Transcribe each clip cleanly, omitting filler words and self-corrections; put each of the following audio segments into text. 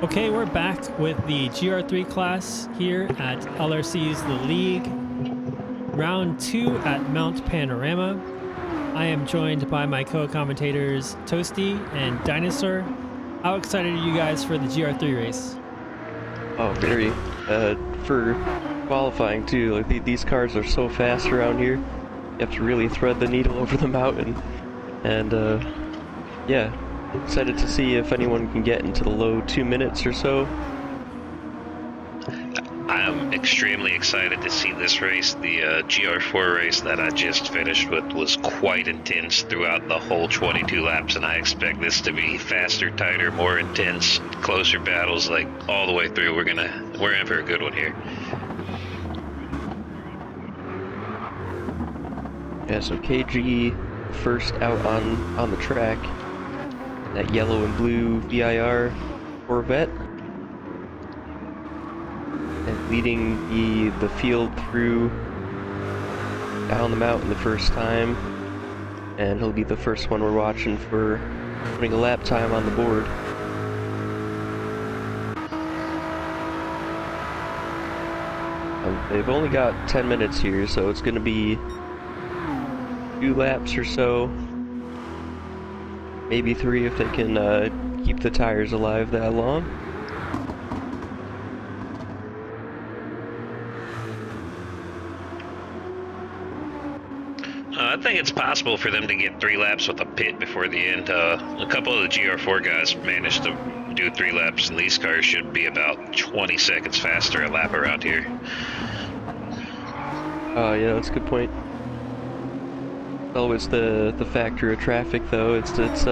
Okay, we're back with the GR3 class here at LRC's The League, round 2 at Mount Panorama. I am joined by my co-commentators Toasty and Dinosaur. How excited are you guys for the GR3 race? Oh, very. For qualifying too, like these cars are so fast around here. You have to really thread the needle over the mountain. And, yeah. Excited to see if anyone can get into the low 2 minutes or so. I'm extremely excited to see this race. The GR4 race that I just finished with was quite intense throughout the whole 22 laps, and I expect this to be faster, tighter, more intense, closer battles, like all the way through. We're in for a good one here. Yeah, so KG first out on the track. That yellow and blue VIR Corvette. And leading the field through down the mountain the first time. And he'll be the first one we're watching for putting a lap time on the board. They've only got 10 minutes here, so it's going to be 2 laps or so. Maybe 3 if they can keep the tires alive that long. I think it's possible for them to get 3 laps with a pit before the end. A couple of the GR4 guys managed to do 3 laps, and these cars should be about 20 seconds faster a lap around here. Yeah, that's a good point. Always the factor of traffic, though. It's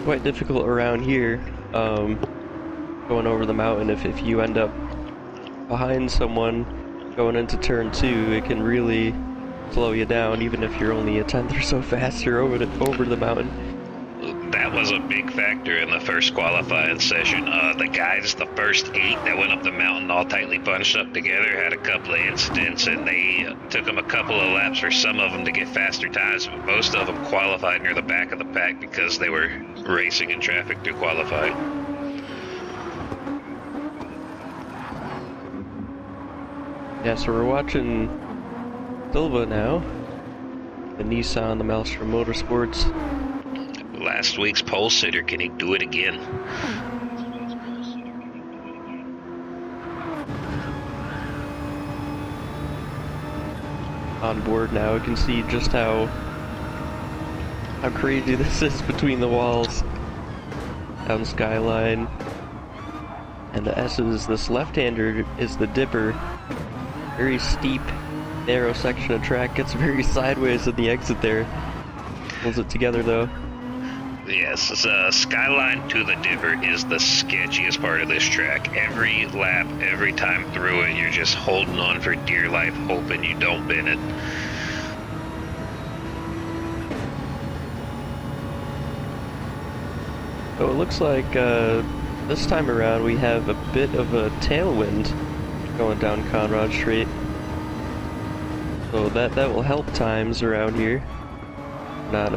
quite difficult around here, going over the mountain. If you end up behind someone going into turn 2, it can really slow you down, even if you're only a tenth or so faster over the mountain. That was a big factor in the first qualifying session. The guys, the first 8 that went up the mountain all tightly bunched up together, had a couple of incidents, and they took them a couple of laps for some of them to get faster times, but most of them qualified near the back of the pack because they were racing in traffic through qualifying. Yeah, so we're watching Silva now, the Nissan, the Maelstrom Motorsports. Last week's pole sitter, can he do it again? On board now, you can see just how crazy this is between the walls. Down Skyline. And the S's, this left-hander is the dipper. Very steep, narrow section of track, gets very sideways at the exit there. Pulls it together though. Yes, Skyline to the Dipper is the sketchiest part of this track. Every lap, every time through it, you're just holding on for dear life, hoping you don't bin it. So it looks like this time around we have a bit of a tailwind going down Conrad Strait. So that will help times around here. Not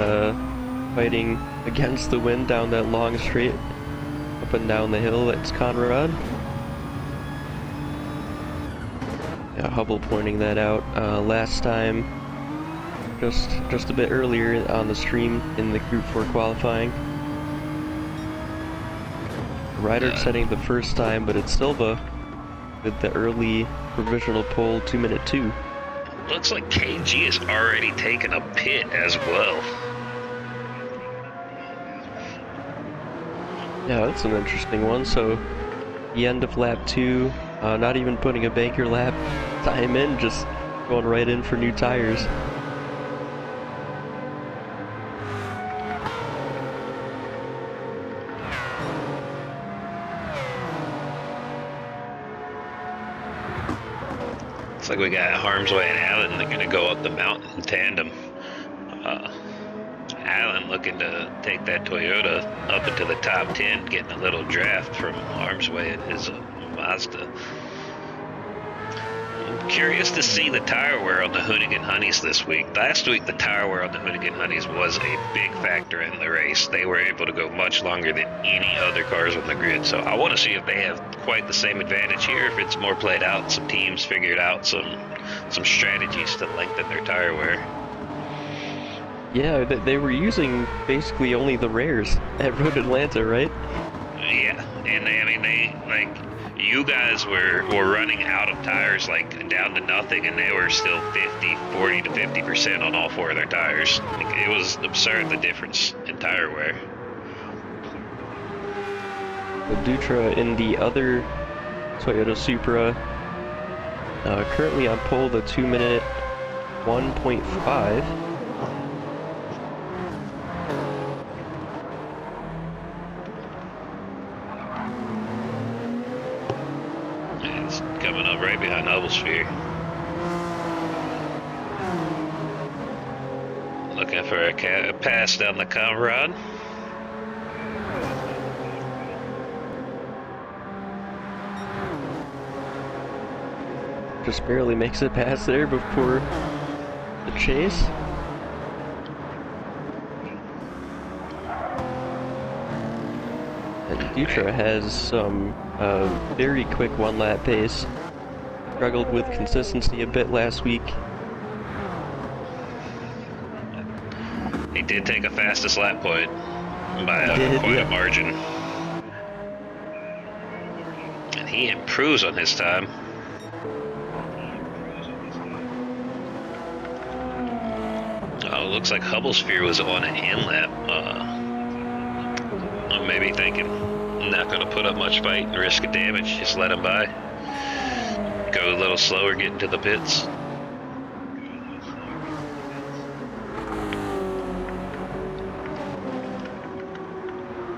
fighting against the wind down that long straight up and down the hill. That's Conrad. Yeah, Hubble pointing that out. Last time, just a bit earlier on the stream in the Group 4 qualifying. Ryder setting the first time, but it's Silva with the early provisional pole, 2-minute 2. Looks like KG has already taken a pit as well. Yeah, that's an interesting one. So, the end of lap 2, not even putting a banker lap time in, just going right in for new tires. Looks like we got Harm's Way and Allen. They're going to go up the mountain in tandem. Allen looking to take that Toyota up into the top 10, getting a little draft from Harm's Way in his Mazda. Curious to see the tire wear on the Hoonigan Honeys this week. Last week, the tire wear on the Hoonigan Honeys was a big factor in the race. They were able to go much longer than any other cars on the grid. So I want to see if they have quite the same advantage here, if it's more played out, some teams figured out some strategies to lengthen their tire wear. Yeah, they were using basically only the rares at Road Atlanta, right? Yeah, and you guys were running out of tires, like down to nothing, and they were still 40 to 50% on all 4 of their tires. Like, it was absurd, the difference in tire wear. The Dutra in the other Toyota Supra, currently on pole, the 2-minute 1.5. It's coming up right behind Hubblesphere. Looking for a pass down the Comrade. Just barely makes it past there before the chase. And Dutra has some very quick 1-lap pace. Struggled with consistency a bit last week. He did take a fastest lap point by quite a margin. And he improves on his time. Oh, looks like Hubblesphere was on an in-lap. Maybe thinking, I'm not going to put up much fight and risk of damage, just let him by. Go a little slower, get into the pits.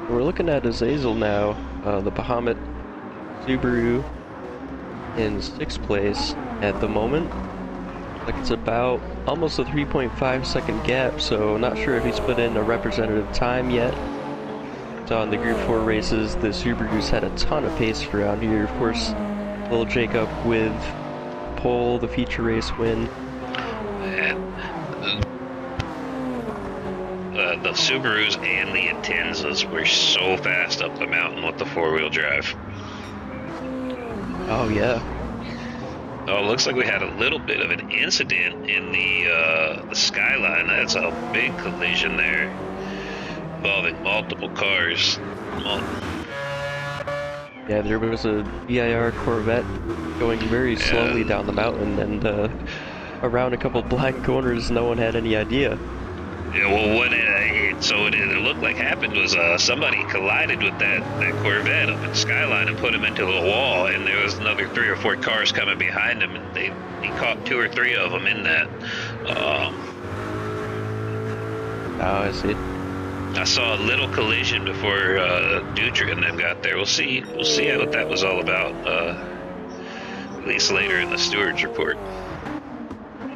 We're looking at Azazel now, the Bahamut Subaru in 6th place at the moment. Like it's about almost a 3.5 second gap, so not sure if he's put in a representative time yet. So on the Group 4 races, the Subarus had a ton of pace around here. Of course, little Jacob with pole, the feature race win. The Subarus and the Intenzas were so fast up the mountain with the 4-wheel drive. Oh yeah. Oh, it looks like we had a little bit of an incident in the Skyline. That's a big collision there, involving multiple cars. Yeah, there was a VIR Corvette going very slowly down the mountain, and around a couple blind corners, no one had any idea. Yeah, well, what it looked like happened was somebody collided with that Corvette up in Skyline and put him into a wall, and there was another 3 or 4 cars coming behind him, and he caught 2 or 3 of them in that. Oh, I see. I saw a little collision before Dutra and them got there. We'll see what that was all about. At least later in the stewards report.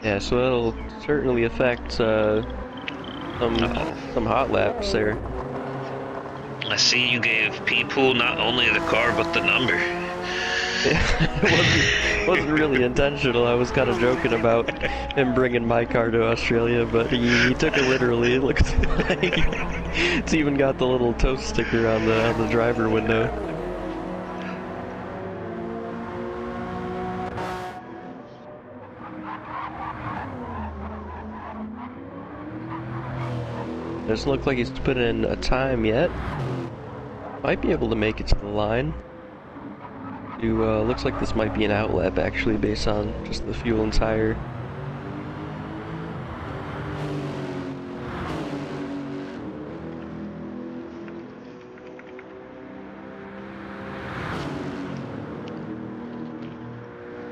Yeah, so that'll certainly affect some hot laps there. I see you gave P-Pool not only the car but the number. It wasn't really intentional. I was kind of joking about him bringing my car to Australia, but he took it literally. It looks like it's even got the little toast sticker on the driver window. Doesn't look like he's put in a time yet. Might be able to make it to the line. Looks like this might be an outlap actually, based on just the fuel and tire.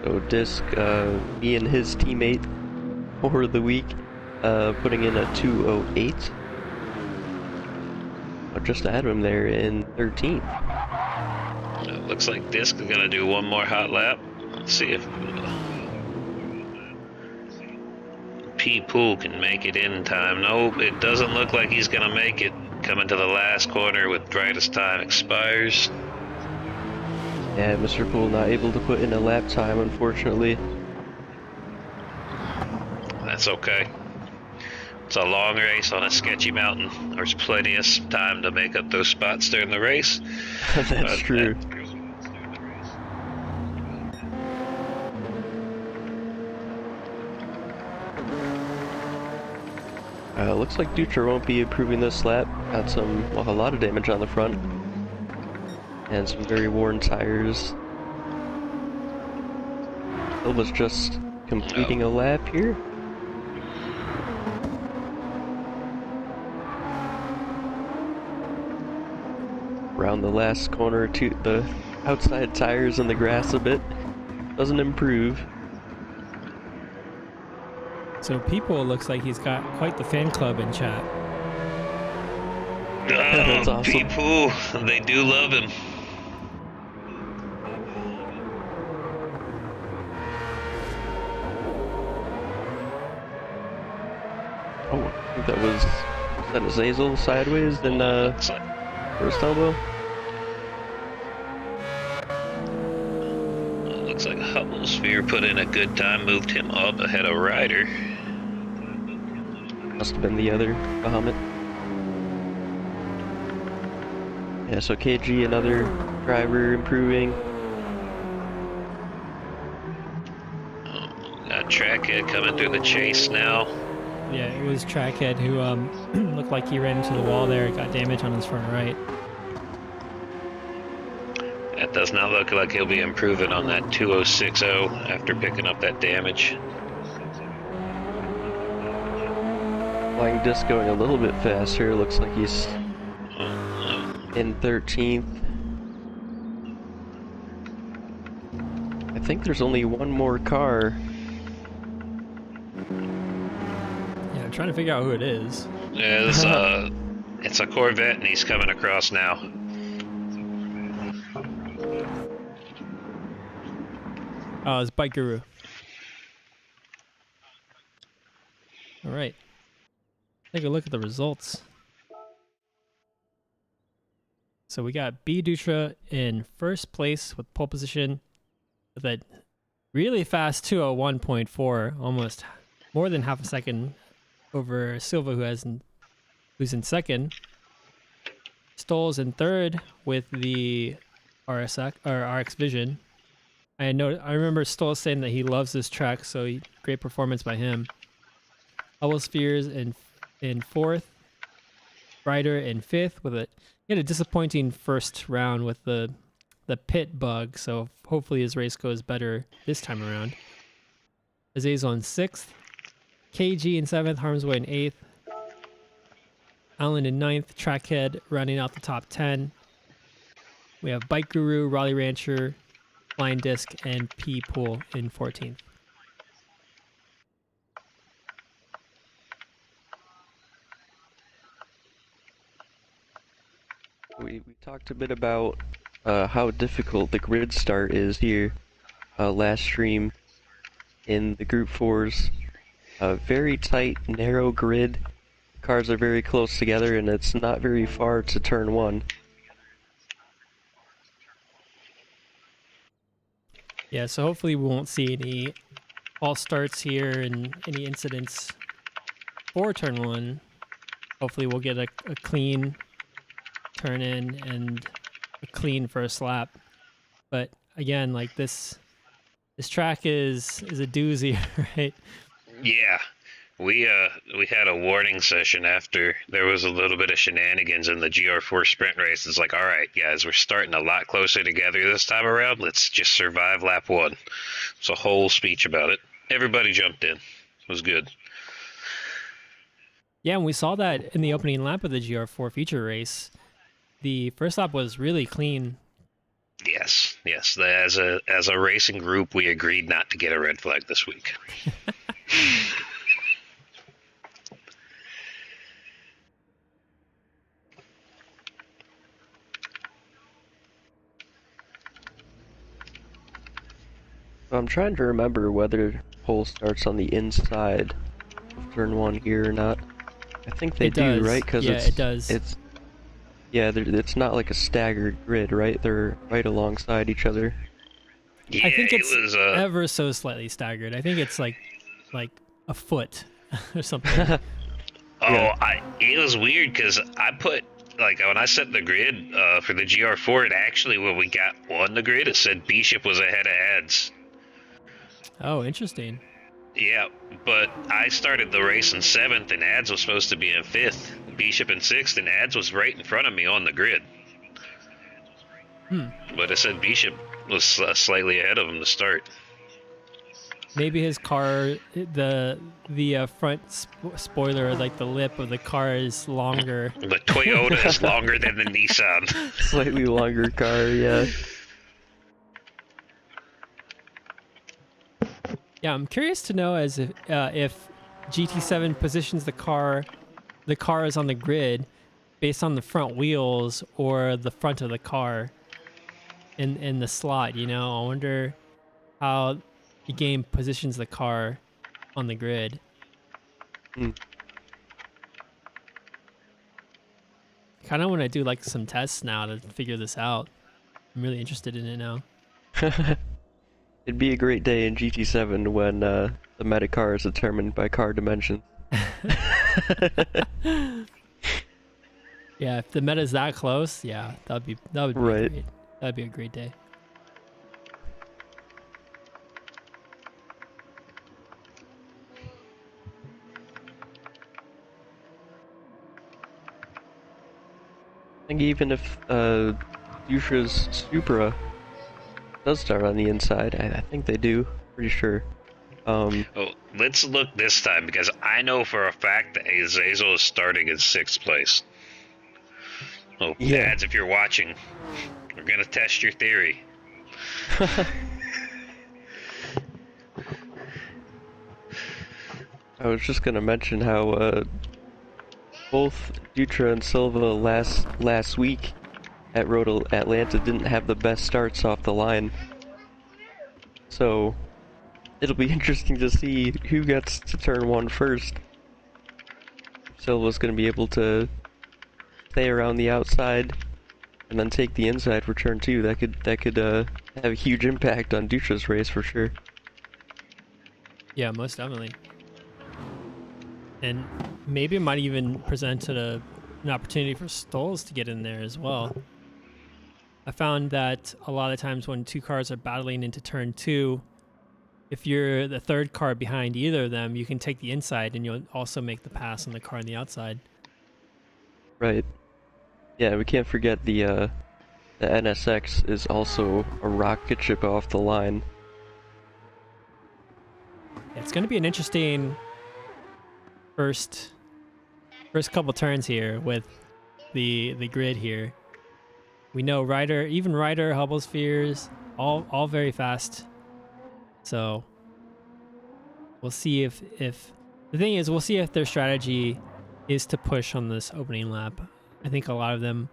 So Disc, me and his teammate for the week, putting in a 2:08. Just ahead of him there in 13th. It looks like Disc is going to do one more hot lap. Let's see if P-Pool can make it in time. No, it doesn't look like he's going to make it. Coming to the last corner with brightest time expires. Yeah, Mr. Pool not able to put in a lap time, unfortunately. That's okay. It's a long race on a sketchy mountain. There's plenty of time to make up those spots during the race. That's true. Looks like Dutra won't be improving this lap. Got a lot of damage on the front. And some very worn tires. Silva's just completing a lap here. Around the last corner to the outside tires in the grass a bit. Doesn't improve. So People looks like he's got quite the fan club in chat. That's awesome. People, they do love him. Oh, I think that was Azazel sideways then first elbow. Looks like Hubblesphere put in a good time, moved him up ahead of Ryder. Must have been the other Bahamut. Yeah, so KG, another driver improving. Got Trackhead coming through the chase now. Yeah, it was Trackhead who looked like he ran into the wall there, got damage on his front right. That does not look like he'll be improving on that 2060 after picking up that damage. Flying Disc going a little bit faster. Looks like he's in 13th. I think there's only one more car. Yeah, I'm trying to figure out who it is. Yeah, it's a Corvette and he's coming across now. Oh, it's Bike Guru. All right. Take a look at the results. So we got B Dutra in first place with pole position with a really fast 201.4, almost more than half a second over Silva, who's in second. Stoll's in third with the RX Vision. I remember Stoll saying that he loves this track, so great performance by him. Hubblesphere's in fourth. Ryder in fifth with he had a disappointing first round with the pit bug, so hopefully his race goes better this time around. Azazel in sixth. KG in seventh. Harmsway in eighth. Allen in ninth. Trackhead rounding out the top 10. We have Bike Guru, Raleigh Rancher, Flying Disc, and P Pool in 14th. We talked a bit about how difficult the grid start is here. Last stream in the Group 4s. A very tight, narrow grid. Cars are very close together and it's not very far to turn one. Yeah, so hopefully we won't see any false starts here and any incidents for turn one. Hopefully we'll get a clean turn in and a clean first lap. But again, like this track is a doozy, right? Yeah, we had a warning session after there was a little bit of shenanigans in the GR4 sprint race. It's like, all right, guys, we're starting a lot closer together this time around. Let's just survive lap one. It's a whole speech about it. Everybody jumped in. It was good. Yeah, and we saw that in the opening lap of the GR4 feature race. The first lap was really clean. Yes. As a racing group, we agreed not to get a red flag this week. I'm trying to remember whether pole starts on the inside of turn one here or not. I think they do, right? Because it does. It's not like a staggered grid, right? They're right alongside each other. Yeah, I think it's it was, ever so slightly staggered. I think it's like a foot or something. Oh, Yeah. it was weird because I put like when I set the grid for the GR4, it actually when we got on the grid, it said Bishop was ahead of ads. Oh, interesting. Yeah, but I started the race in seventh, and ads was supposed to be in fifth, Bishop in sixth, and ads was right in front of me on the grid. But it said Bishop was slightly ahead of him to start. Maybe his car, the front spoiler, like the lip of the car, is longer. The Toyota is longer than the Nissan. Slightly longer car, yeah. Yeah, I'm curious to know as if GT7 positions the car is on the grid based on the front wheels or the front of the car in the slot. You know, I wonder how the game positions the car on the grid. Hmm. Kind of want to do like some tests now to figure this out. I'm really interested in it now. It'd be a great day in GT7 when the meta car is determined by car dimensions. Yeah, if the meta's that close, yeah, that would be Right. great. That'd be a great day. I think even if Yusha's Supra does start on the inside, I think they do. Pretty sure. Oh, let's look this time because I know for a fact that Azazel is starting in sixth place. Oh, Yeah. ads, if you're watching, we're gonna test your theory. I was just gonna mention how both Dutra and Silva last week at Road Atlanta didn't have the best starts off the line. So it'll be interesting to see who gets to turn one first. Silva's gonna be able to stay around the outside and then take the inside for turn two. That could have a huge impact on Dutra's race for sure. Yeah, most definitely. And maybe it might even present an opportunity for Stoles to get in there as well. I found that a lot of times when two cars are battling into turn two, if you're the third car behind either of them, you can take the inside and you'll also make the pass on the car on the outside. Right. Yeah, we can't forget the NSX is also a rocket ship off the line. It's going to be an interesting first couple turns here with the grid here. We know Ryder, Hubble Spheres, all very fast. So we'll see if the thing is, we'll see if their strategy is to push on this opening lap. I think a lot of them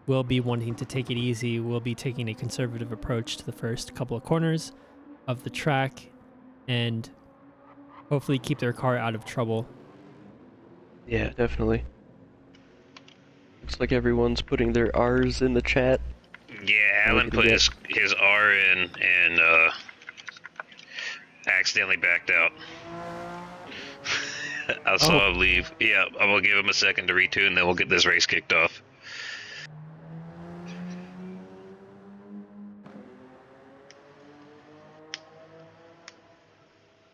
will be wanting to take it easy, will be taking a conservative approach to the first couple of corners of the track and hopefully keep their car out of trouble. Yeah, definitely. Looks like everyone's putting their R's in the chat. Yeah, Alan put his R in and accidentally backed out. I saw him leave. Yeah, I'm gonna give him a second to retune, then we'll get this race kicked off.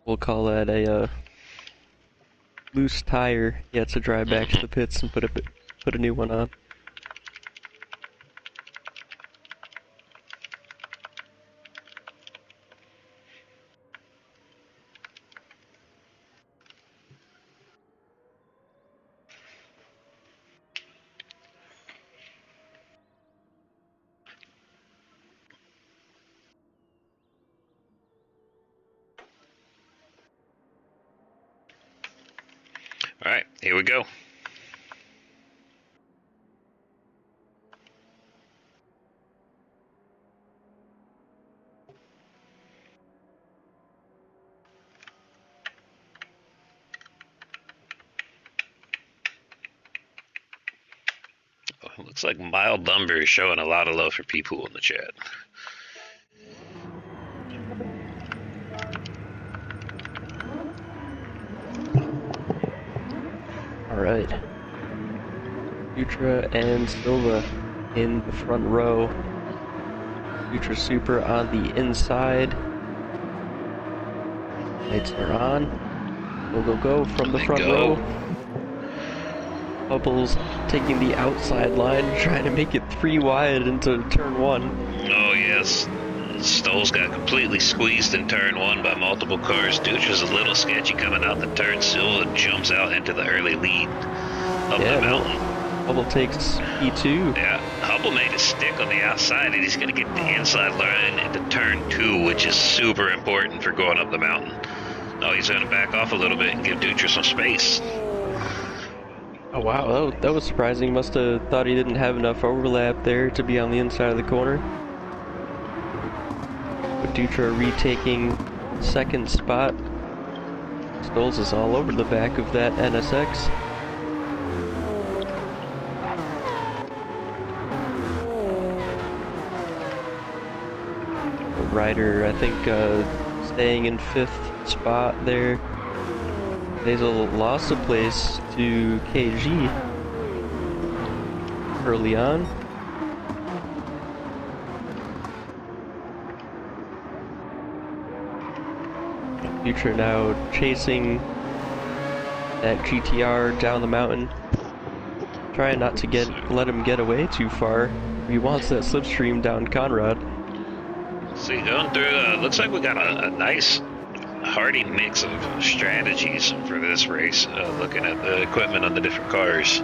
We'll call that a loose tire. He had to drive back to the pits and put a new one on. All right, here we go. Looks like Mild Lumber is showing a lot of love for people in the chat. Alright. Dutra and Silva in the front row. Dutra Super on the inside. Lights are on. Go from the front row. Bubbles taking the outside line, trying to make it 3 wide into turn 1. Oh, yes. Stoll's got completely squeezed in turn 1 by multiple cars. Dutra's a little sketchy coming out the turn. Silva jumps out into the early lead up the mountain. Hubble takes P2. Yeah, Hubble made a stick on the outside, and he's going to get the inside line into turn 2, which is super important for going up the mountain. Oh, he's going to back off a little bit and give Dutra some space. Oh wow, that was surprising. Must have thought he didn't have enough overlap there to be on the inside of the corner. But Dutra retaking second spot. Stolz is all over the back of that NSX. Ryder, I think, staying in 5th spot there. Basil lost a place to KG early on. Future now chasing that GTR down the mountain. Trying not to let him get away too far. He wants that slipstream down Conrad. See, going through, looks like we got a nice hearty mix of strategies for this race, looking at the equipment on the different cars.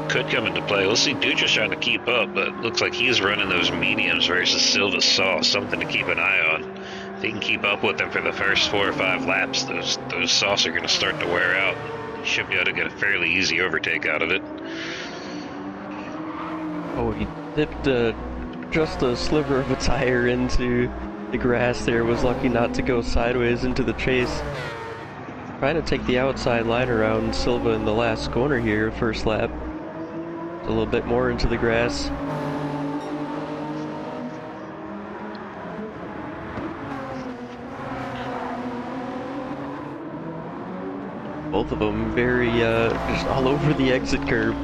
Could come into play. We'll see. Dutra's trying to keep up, but looks like he's running those mediums versus Silva's sauce. Something to keep an eye on. If he can keep up with them for the first 4 or 5 laps, those sauce are going to start to wear out. He should be able to get a fairly easy overtake out of it. Oh, he dipped just a sliver of a tire into the grass there. Was lucky not to go sideways into the chase. Trying to take the outside line around Silva in the last corner here, first lap. A little bit more into the grass. Both of them very just all over the exit curb.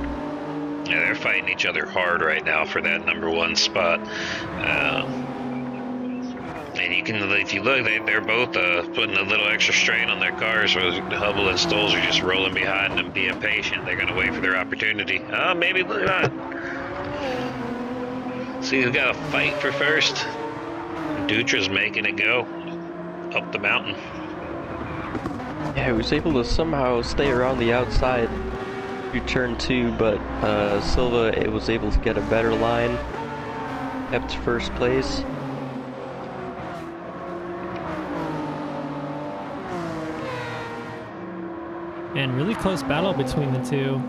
Yeah, they're fighting each other hard right now for that number 1 spot. And you can, if you look, they're both putting a little extra strain on their cars. Where Hubble and Stolz are just rolling behind them, being patient. They're going to wait for their opportunity. Maybe not. See, we've got a fight for first. Dutra's making it go up the mountain. Yeah, he was able to somehow stay around the outside through turn 2, but Silva was able to get a better line. Kept first place. And really close battle between the two.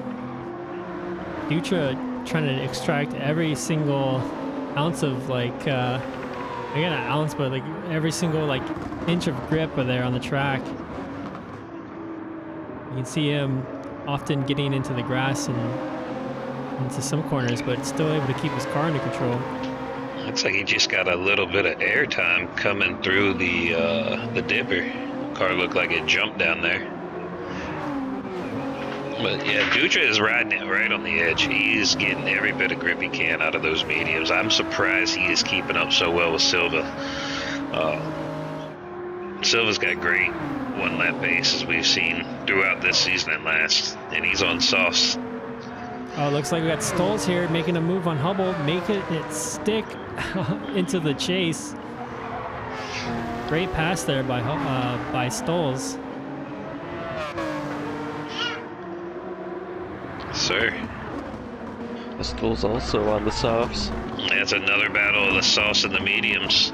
Dutra trying to extract every single ounce of again an ounce, but like every single inch of grip there on the track. You can see him often getting into the grass and into some corners, but still able to keep his car under control. Looks like he just got a little bit of air time coming through the dipper. Car looked like it jumped down there. But yeah, Dutra is riding it right on the edge. He's getting every bit of grip he can out of those mediums. I'm surprised he is keeping up so well with Silva. Silva's got great 1-lap pace, as we've seen throughout this season and last, and he's on sauce. Oh, looks like we got Stolz here making a move on Hubble, making it stick into the chase. Great pass there by Stolz. Sir. Stolz also on the softs. That's another battle of the sauce and the mediums.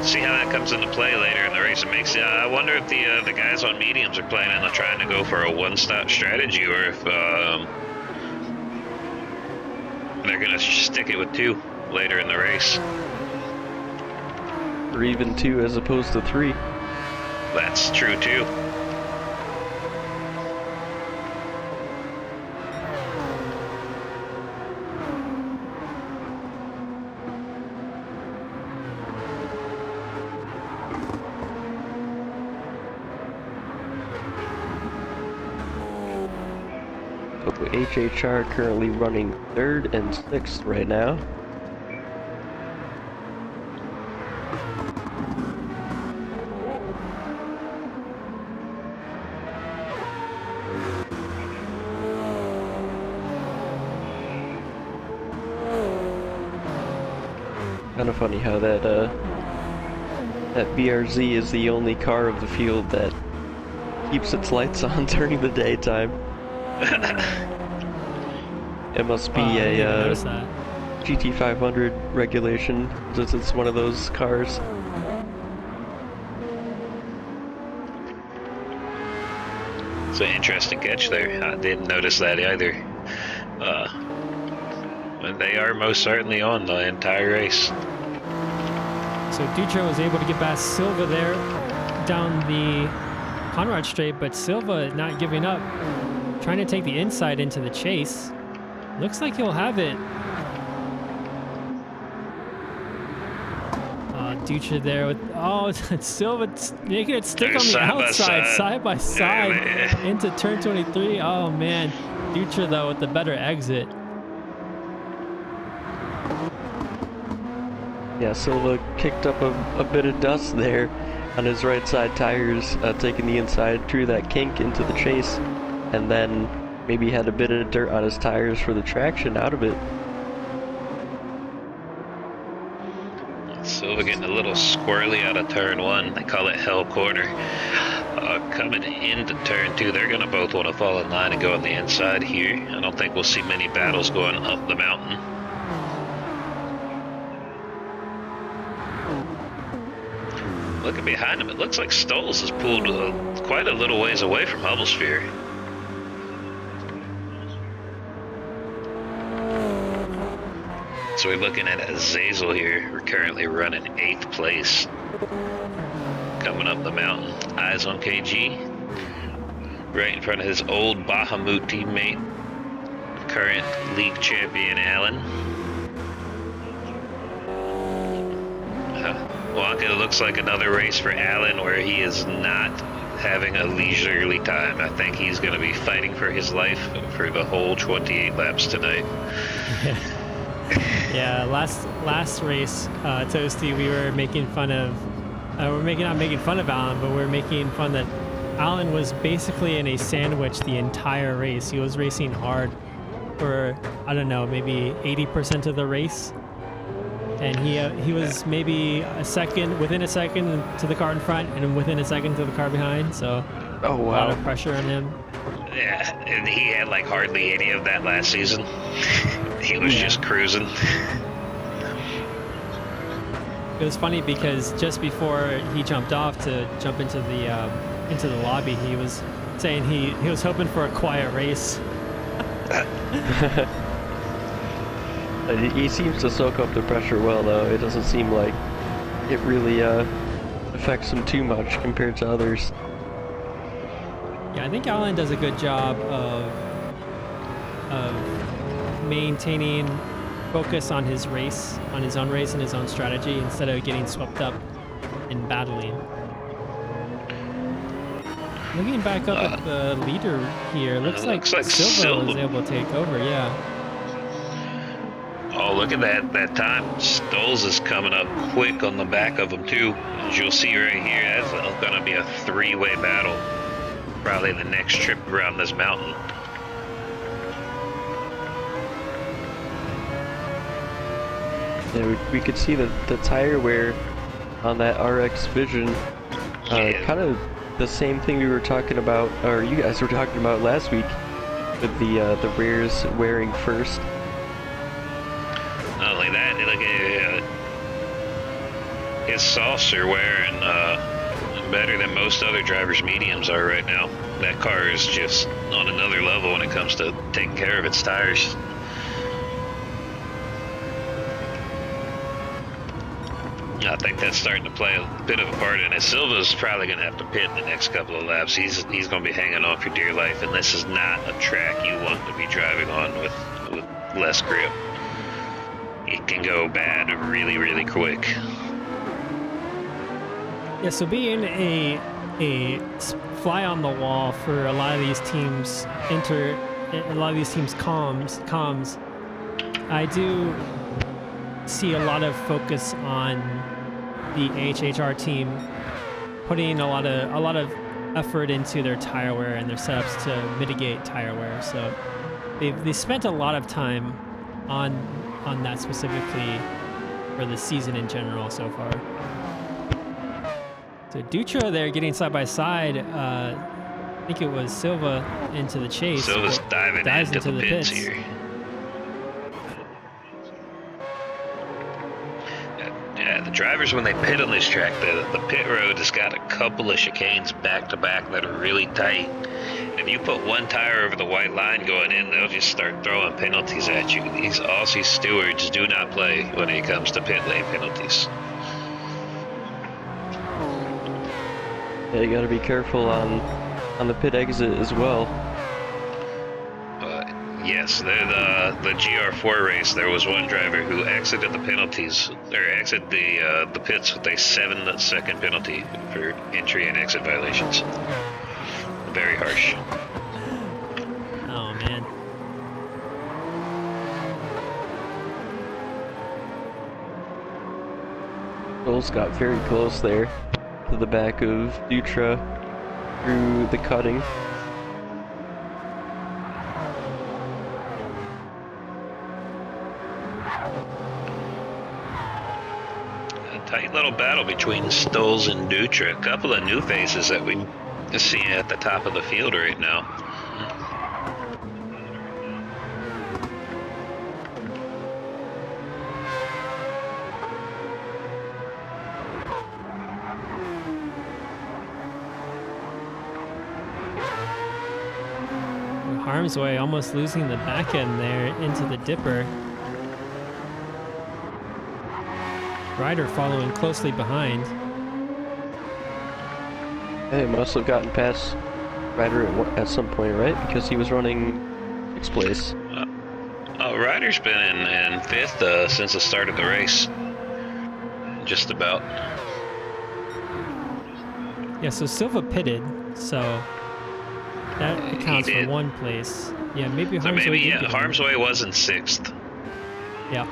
See how that comes into play later in the race. It makes. I wonder if the guys on mediums are planning on trying to go for a one-stop strategy, or if they're gonna stick it with 2 later in the race. Or even 2 as opposed to 3. That's true too. So HHR currently running 3rd and 6th right now. Kind of funny how that BRZ is the only car of the field that keeps its lights on during the daytime. It must be Wow, I didn't even a notice that. GT500 regulation, since it's one of those cars. It's an interesting catch there. I didn't notice that either. And they are most certainly on the entire race. So Dutra was able to get past Silva there down the Conrad Straight, but Silva not giving up, trying to take the inside into the chase. Looks like he'll have it. Dutra there with, oh, Silva making it stick They're on the side by outside, side. side by side, Yeah, into turn 23. Oh man, Dutra though with the better exit. Yeah, Silva kicked up a bit of dust there on his right side tires, taking the inside through that kink into the chase, and then maybe had a bit of dirt on his tires for the traction out of it. Silva getting a little squirrely out of turn 1. They call it Hell Corner. Coming into turn 2, they're going to both want to fall in line and go on the inside here. I don't think we'll see many battles going up the mountain. Looking behind him, it looks like Stoles is pulled quite a little ways away from Hubblesphere. So we're looking at Azazel here. We're currently running 8th place. Coming up the mountain, eyes on KG. Right in front of his old Bahamut teammate, current league champion Allen. Wonka, it looks like another race for Allen where he is not having a leisurely time. I think he's going to be fighting for his life for the whole 28 laps tonight. Yeah, last race, Toasty, we were making fun of, not making fun of Allen, but we're making fun that Allen was basically in a sandwich the entire race. He was racing hard for, I don't know, maybe 80% of the race. And he was maybe within a second to the car in front, and within a second to the car behind. So Oh a wow! lot of pressure on him. Yeah, and he had like hardly any of that last season. He was just cruising. It was funny because just before he jumped off to jump into the lobby, he was saying he was hoping for a quiet race. He seems to soak up the pressure well, though. It doesn't seem like it really affects him too much compared to others. Yeah, I think Allen does a good job of maintaining focus on his race, on his own race and his own strategy, instead of getting swept up in battling. Looking back up at the leader here, looks like Silva was able to take over. Yeah. Oh, look at that time. Stoles is coming up quick on the back of him, too. As you'll see right here, that's going to be a 3-way battle. Probably the next trip around this mountain. Yeah, we could see the tire wear on that RX Vision. Kind of the same thing we were talking about, or you guys were talking about last week, with the rears wearing first. Not only that, look at his softs are wearing better than most other drivers' mediums are right now. That car is just on another level when it comes to taking care of its tires. I think that's starting to play a bit of a part in it. Silva's probably going to have to pit in the next couple of laps. He's going to be hanging on for dear life, and this is not a track you want to be driving on with less grip. It can go bad really, really quick. Yeah, so being a fly on the wall for a lot of these teams a lot of these teams comms, I do see a lot of focus on the HHR team putting a lot of effort into their tire wear and their setups to mitigate tire wear. So they spent a lot of time on that specifically for the season in general so far. So Dutra there getting side by side. I think it was Silva into the chase. Silva's dives into the pits here. Yeah, the drivers, when they pit on this track, the pit road has got a couple of chicanes back to back that are really tight. If you put one tire over the white line going in, they'll just start throwing penalties at you. These Aussie stewards do not play when it comes to pit lane penalties. Yeah, you gotta be careful on the pit exit as well. Yes, the GR4 race, there was one driver who exited the penalties, or exited the pits with a 7-second penalty for entry and exit violations. Very harsh. Oh man. Stoles got very close there to the back of Dutra through the cutting. Tight little battle between Stoles and Dutra. A couple of new faces that we see at the top of the field right now. Harm's way almost losing the back end there into the dipper. Ryder following closely behind. Hey, must have gotten past Ryder at some point, right? Because he was running 6th place. Ryder's been in 5th since the start of the race. Just about. Yeah, so Silva pitted, so that accounts for 1 place. Yeah, maybe Harm's so way. Maybe, yeah, Harm's way was in 6th. Yeah.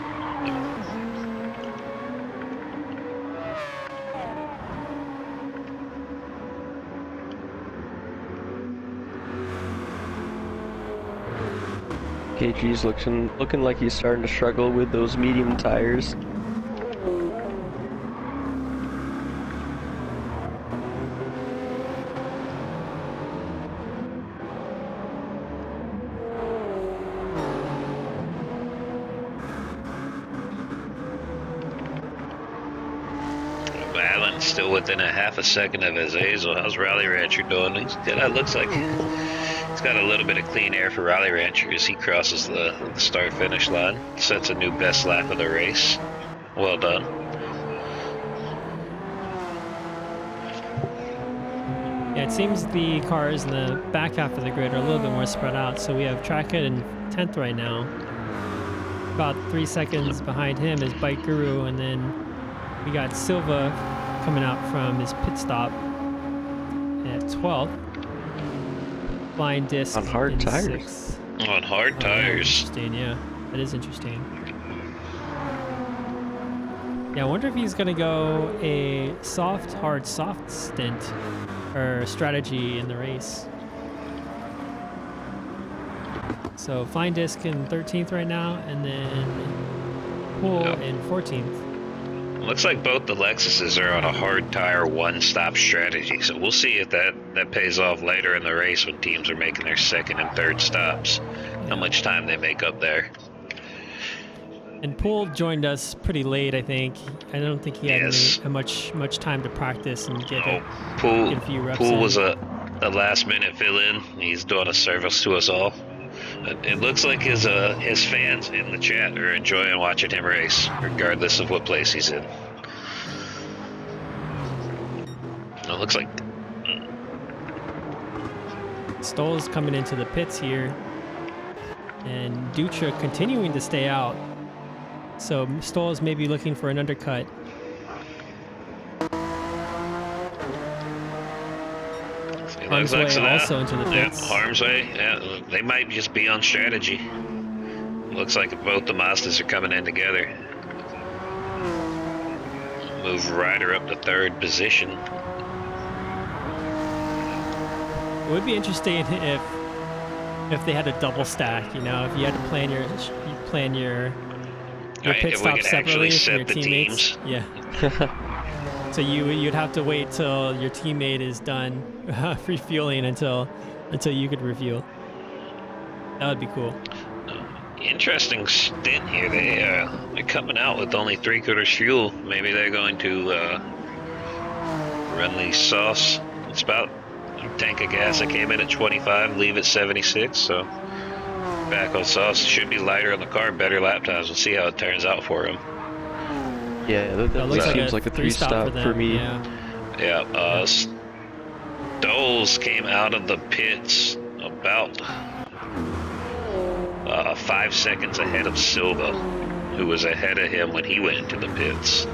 KG's looking like he's starting to struggle with those medium tires. Allen's still within a half a second of his Hazel. How's Rally Rancher doing? Looks like he's got a little bit of clean air for Rally Rancher as he crosses the start-finish line. Sets a new best lap of the race. Well done. Yeah, it seems the cars in the back half of the grid are a little bit more spread out. So we have Trackhead in 10th right now. About 3 seconds behind him is Bike Guru, and then we got Silva coming out from his pit stop at 12th. Flying disc on hard tires. 6th. On hard tires. Interesting, yeah. That is interesting. Yeah, I wonder if he's going to go a soft, hard, soft stint or strategy in the race. So flying disc in 13th right now, and then Pool in 14th. Looks like both the Lexuses are on a hard tire one-stop strategy, so we'll see if that pays off later in the race when teams are making their 2nd and 3rd stops. How much time they make up there. And Poole joined us pretty late, I think. I don't think he had much time to practice and get a few reps. Poole was a last-minute fill-in. He's doing a service to us all. It looks like his fans in the chat are enjoying watching him race, regardless of what place he's in. It looks like Stoll's coming into the pits here, and Dutra continuing to stay out. So Stoll's maybe looking for an undercut. Harm's looks like way so now. also into the Yeah, pits. Harm's way. Yeah, they might just be on strategy. Looks like both the Mazdas are coming in together. Move Ryder up to third position. It would be interesting if they had a double stack. You know, if you had to plan your Right, pit if we stop could actually separately from your set the teammates. teams. Yeah. So you'd have to wait till your teammate is done refueling until you could refuel. That would be cool. Interesting stint here. They're coming out with only 3/4 fuel. Maybe they're going to run these softs. It's about a tank of gas that came in at 25, leave at 76. So back on softs. Should be lighter on the car, better lap times. We'll see how it turns out for him. Yeah, that looks seems like a three-stop for me. Yeah. Doles came out of the pits about 5 seconds ahead of Silva, who was ahead of him when he went into the pits.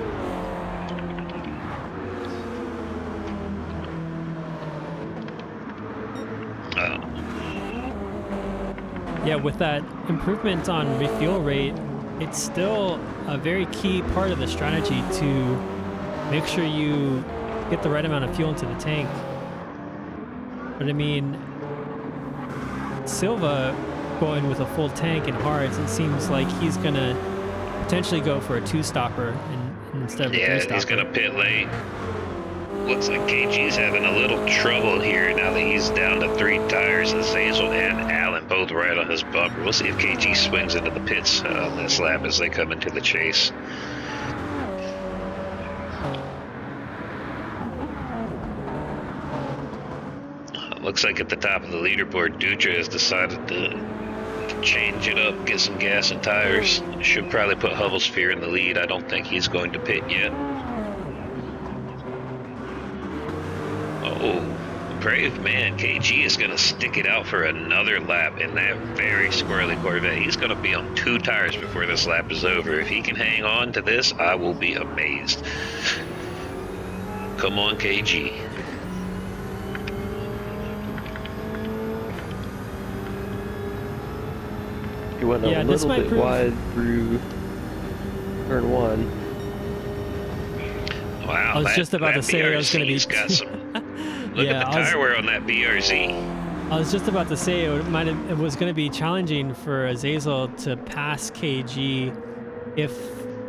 Yeah, with that improvement on refuel rate, it's still a very key part of the strategy to make sure you get the right amount of fuel into the tank. But I mean, Silva going with a full tank in hards, it seems like he's gonna potentially go for a two-stopper instead of a three-stopper. Yeah, he's gonna pit late. Looks like KG's having a little trouble here now that he's down to 3 tires. Azazel and Allen both right on his bumper. We'll see if KG swings into the pits on this lap as they come into the chase. Looks like at the top of the leaderboard, Dutra has decided to change it up, get some gas and tires. Should probably put Hubble Sphere in the lead. I don't think he's going to pit yet. Oh, brave man. KG is going to stick it out for another lap in that very squirrely Corvette. He's going to be on 2 tires before this lap is over. If he can hang on to this, I will be amazed. Come on, KG. He went a little bit wide through turn 1. Wow, I was just about to say I was going to be. Got some. Look at the tire wear on that BRZ. I was just about to say it was going to be challenging for Azazel to pass KG if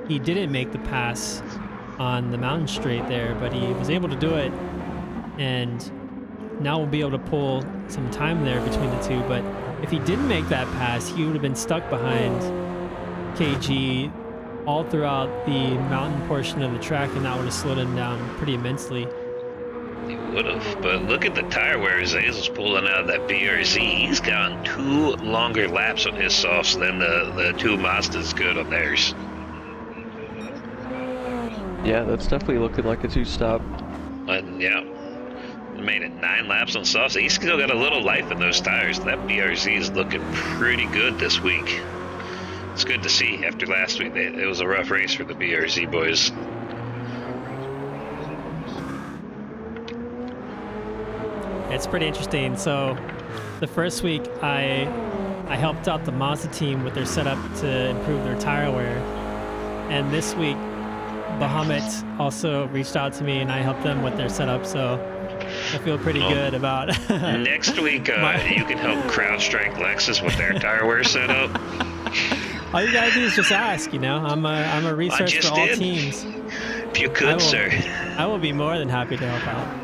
he didn't make the pass on the mountain straight there, but he was able to do it, and now we'll be able to pull some time there between the two. But if he didn't make that pass, he would have been stuck behind KG all throughout the mountain portion of the track, and that would have slowed him down pretty immensely. He would have, but look at the tire wear Azazel's pulling out of that BRZ. He's gotten 2 longer laps on his softs than the 2 Mazdas could on theirs. Yeah, that's definitely looking like a 2-stop. And yeah, made it 9 laps on softs. He's still got a little life in those tires. That BRZ is looking pretty good this week. It's good to see. After last week, it was a rough race for the BRZ boys. It's pretty interesting. So the first week I helped out the Mazda team with their setup to improve their tire wear, and this week Bahamut also reached out to me and I helped them with their setup, so I feel pretty good about next week you can help CrowdStrike Lexus with their tire wear setup. All you gotta do is just ask, you know. I'm a resource for all teams. If you could, sir. I will be more than happy to help out.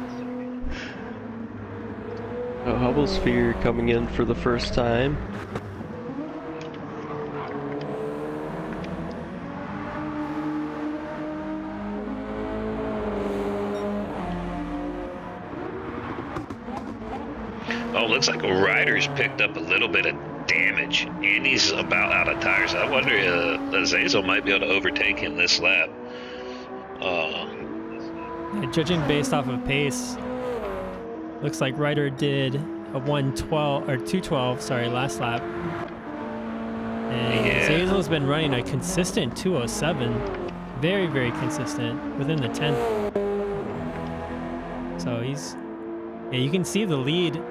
Hubble Sphere coming in for the first time. Oh, looks like Ryder's picked up a little bit of damage, and he's about out of tires. I wonder if Azazel might be able to overtake him this lap. Judging based off of pace, looks like Ryder did a 112 or 212, sorry, last lap. And Azazel's been running a consistent 207, very, very consistent, within the 10th. So he's Yeah, you can see the lead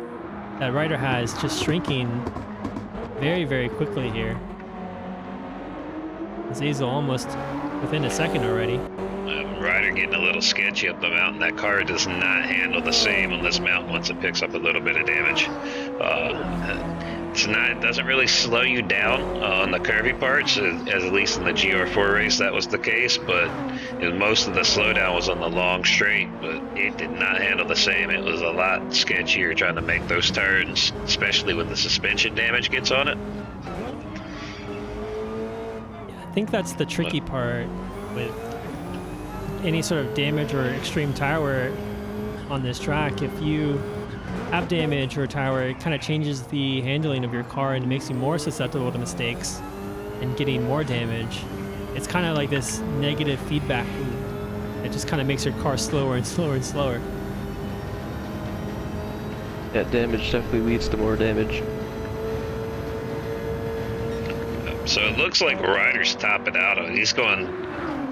that Ryder has just shrinking very, very quickly here. Azazel almost within a second already. Ryder getting a little sketchy up the mountain. That car does not handle the same on this mountain once it picks up a little bit of damage. It doesn't really slow you down on the curvy parts, as at least in the GR4 race that was the case, but most of the slowdown was on the long straight, but it did not handle the same. It was a lot sketchier trying to make those turns, especially when the suspension damage gets on it. I think that's the tricky part with any sort of damage or extreme tire wear on this track. If you have damage or tire wear, it kind of changes the handling of your car and makes you more susceptible to mistakes and getting more damage. It's kind of like this negative feedback loop. It just kind of makes your car slower and slower and slower. Yeah, damage definitely leads to more damage. So it looks like Ryder's topping out. He's going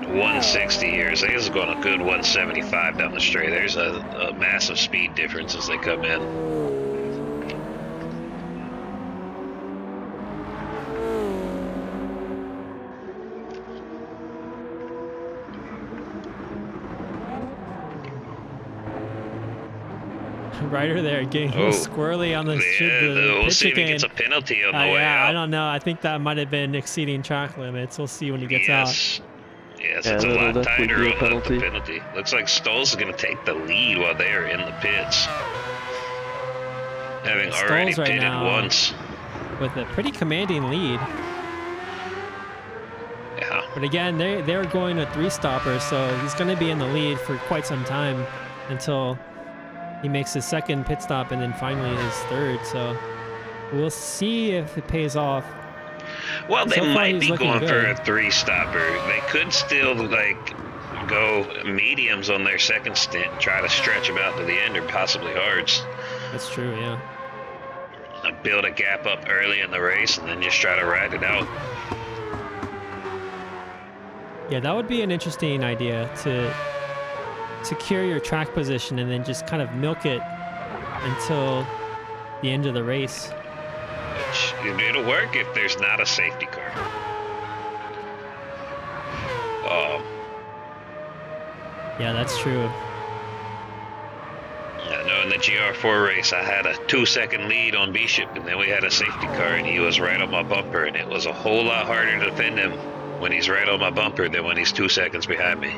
160 here. Azazel's going a good 175 down the straight. There's a massive speed difference as they come in. Ryder there getting a little squirrely on the we'll see if he gets a penalty on the way out. I don't know. I think that might have been exceeding track limits. We'll see when he gets out. Yes, it's a lot tighter on the penalty. Looks like Stoll's is going to take the lead while they are in the pits. Having already pitted once. With a pretty commanding lead. Yeah. But again, they're going a 3-stopper, so he's going to be in the lead for quite some time until he makes his second pit stop and then finally his third. So we'll see if it pays off. Well, they might be going for a 3-stopper. They could still go mediums on their second stint and try to stretch them out to the end, or possibly hards. That's true, yeah. Build a gap up early in the race and then just try to ride it out. Yeah, that would be an interesting idea, to secure your track position and then just kind of milk it until the end of the race. It'll work if there's not a safety car. Yeah, that's true. I know in the GR4 race I had a 2-second lead on Bishop, and then we had a safety car and he was right on my bumper, and it was a whole lot harder to defend him when he's right on my bumper than when he's 2 seconds behind me.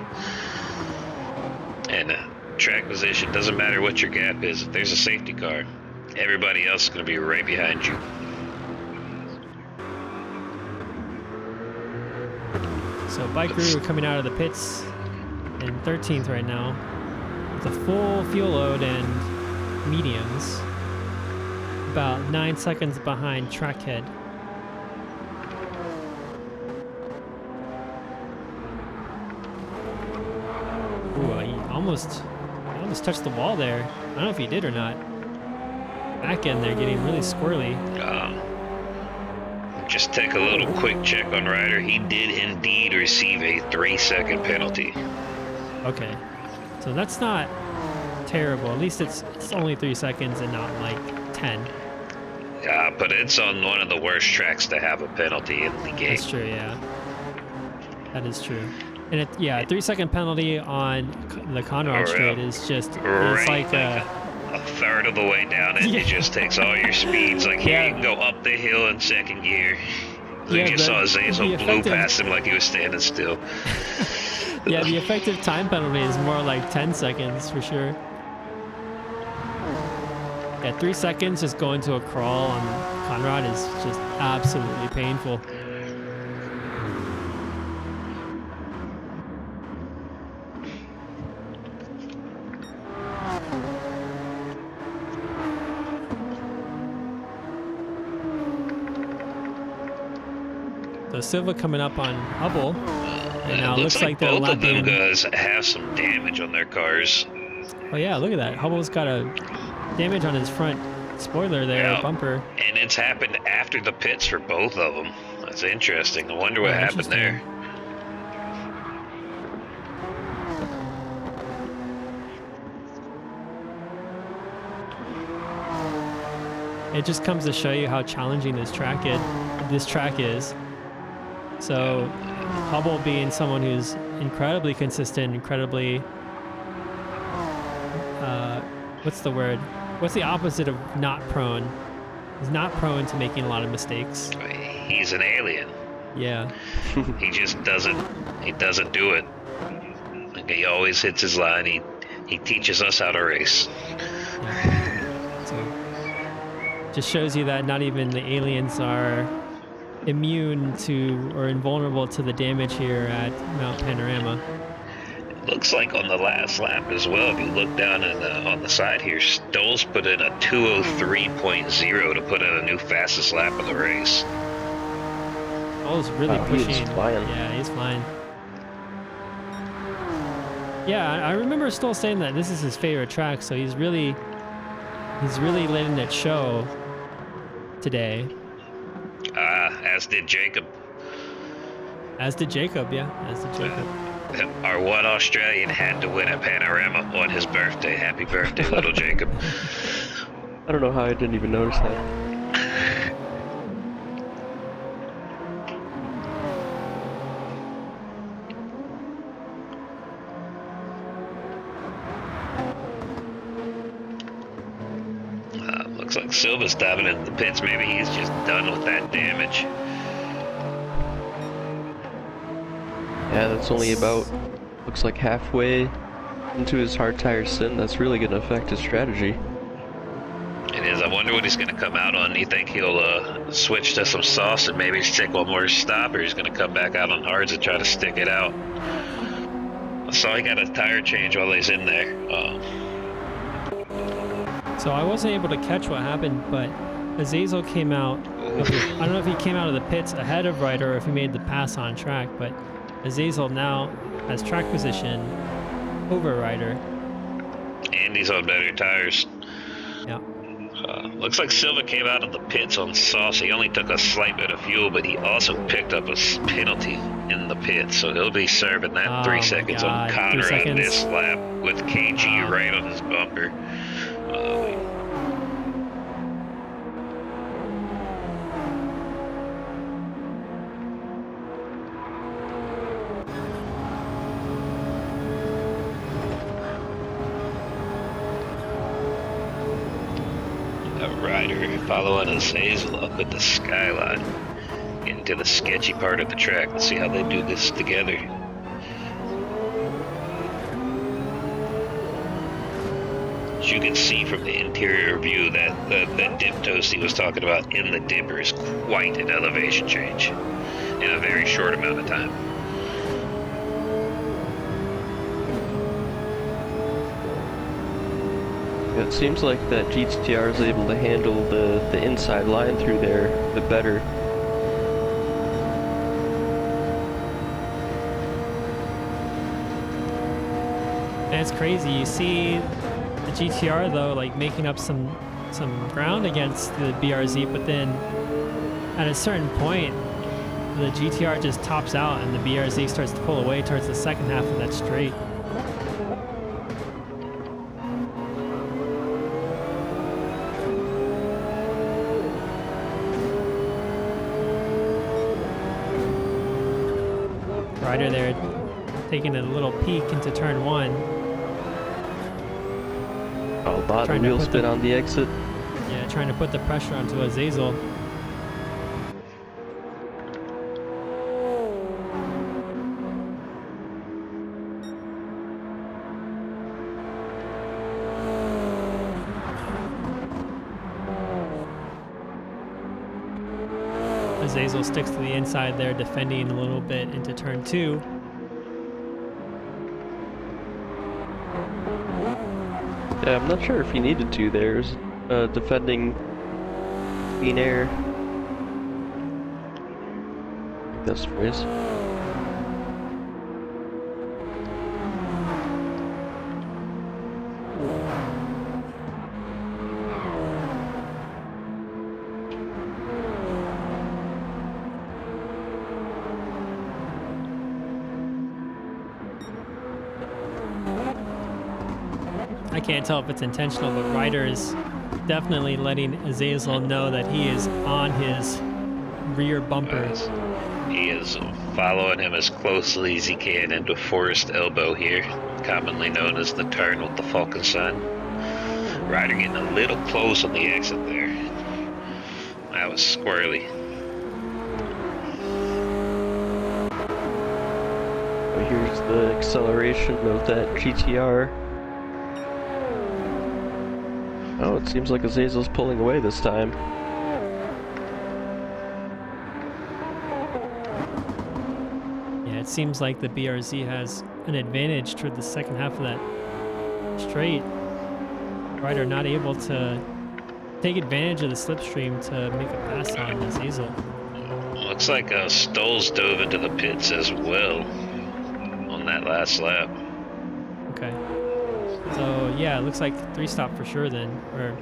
And track position doesn't matter what your gap is. If there's a safety car, everybody else is going to be right behind you. So Bike Guru coming out of the pits in 13th right now with a full fuel load and mediums, about 9 seconds behind Trackhead. Ooh, he almost touched the wall there. I don't know if he did or not. Back end there getting really squirrely. Just take a little quick check on Ryder. He did indeed receive a 3-second penalty. Okay, so that's not terrible. At least it's only 3 seconds and not like 10. Yeah, but it's on one of the worst tracks to have a penalty in the game. That's true, yeah. That is true. And a 3-second penalty on the Conrad straight is just, it's like a third of the way down it. Yeah. It just takes all your speeds. Like here, you can go up the hill in second gear. You just saw Azazel blew past him like he was standing still. Yeah, the effective time penalty is more like 10 seconds for sure. Yeah, 3 seconds just going to a crawl on Conrad is just absolutely painful. So Silva coming up on Hubble, and now it looks like they're both of them lapping. guys have some damage on their cars. Oh yeah, look at that. Hubble's got a damage on his front spoiler there, bumper. And it's happened after the pits for both of them. That's interesting. I wonder what happened there. it just comes to show you how challenging this track is. So Hubble being someone who's incredibly consistent, incredibly what's the word? What's the opposite of not prone? He's not prone to making a lot of mistakes. He's an alien. Yeah. He just doesn't do it. Like, he always hits his line. He teaches us how to race. Yeah. So just shows you that not even the aliens are immune to or invulnerable to the damage here at Mount Panorama. Looks like on the last lap as well, if you look down on the side here, Stoll's put in a 2:03.0 to put in a new fastest lap of the race. Stoll's really pushing. He's flying. Yeah, he's flying. Yeah, I remember Stoll saying that this is his favorite track, so he's really letting it show today. As did Jacob. As did Jacob. Our one Australian had to win at Panorama on his birthday. Happy birthday, little Jacob. I don't know how I didn't even notice that. Looks like Silva's diving into the pits. Maybe he's just done with that damage. Yeah, that's only about, looks like halfway into his hard tire stint. That's really going to affect his strategy. It is. I wonder what he's going to come out on. You think he'll switch to some sauce and maybe stick one more stop, or he's going to come back out on hards and try to stick it out? I saw he got a tire change while he's in there. So I wasn't able to catch what happened, but Azazel came out. I don't know if he came out of the pits ahead of Ryder or if he made the pass on track, but Azazel now has track position over Ryder. And he's on better tires. Yeah. Looks like Silva came out of the pits on sauce. He only took a slight bit of fuel, but he also picked up a penalty in the pits, so he'll be serving that 3 seconds on Connor on this lap with KG right on his bumper. Ryder following Azazel up at the skyline, getting to the sketchy part of the track. Let's see how they do this together. As you can see from the interior view, that dip toast he was talking about in the dipper is quite an elevation change in a very short amount of time. It seems like that GTR is able to handle the inside line through there a bit better. And it's crazy. You see the GTR though, like making up some ground against the BRZ, but then at a certain point, the GTR just tops out and the BRZ starts to pull away towards the second half of that straight. Ryder there taking a little peek into turn one. Oh, a lot of wheel spin on the exit. Yeah, trying to put the pressure onto Azazel. Azazel sticks to the inside there, defending a little bit into turn two. Yeah, I'm not sure if he needed to. There's defending clean air. I think that's the phrase. I can't tell if it's intentional, but Ryder is definitely letting Azazel know that he is on his rear bumper. As he is following him as closely as he can into Forest Elbow here, commonly known as the turn with the Falcon sign. Ryder getting a little close on the exit there. That was squirrely. Here's the acceleration of that GTR. Oh, it seems like Azazel's pulling away this time. Yeah, it seems like the BRZ has an advantage toward the second half of that straight. Ryder not able to take advantage of the slipstream to make a pass on Azazel. Looks like Stoles dove into the pits as well on that last lap. Okay. So yeah, it looks like 3-stop for sure then. Or,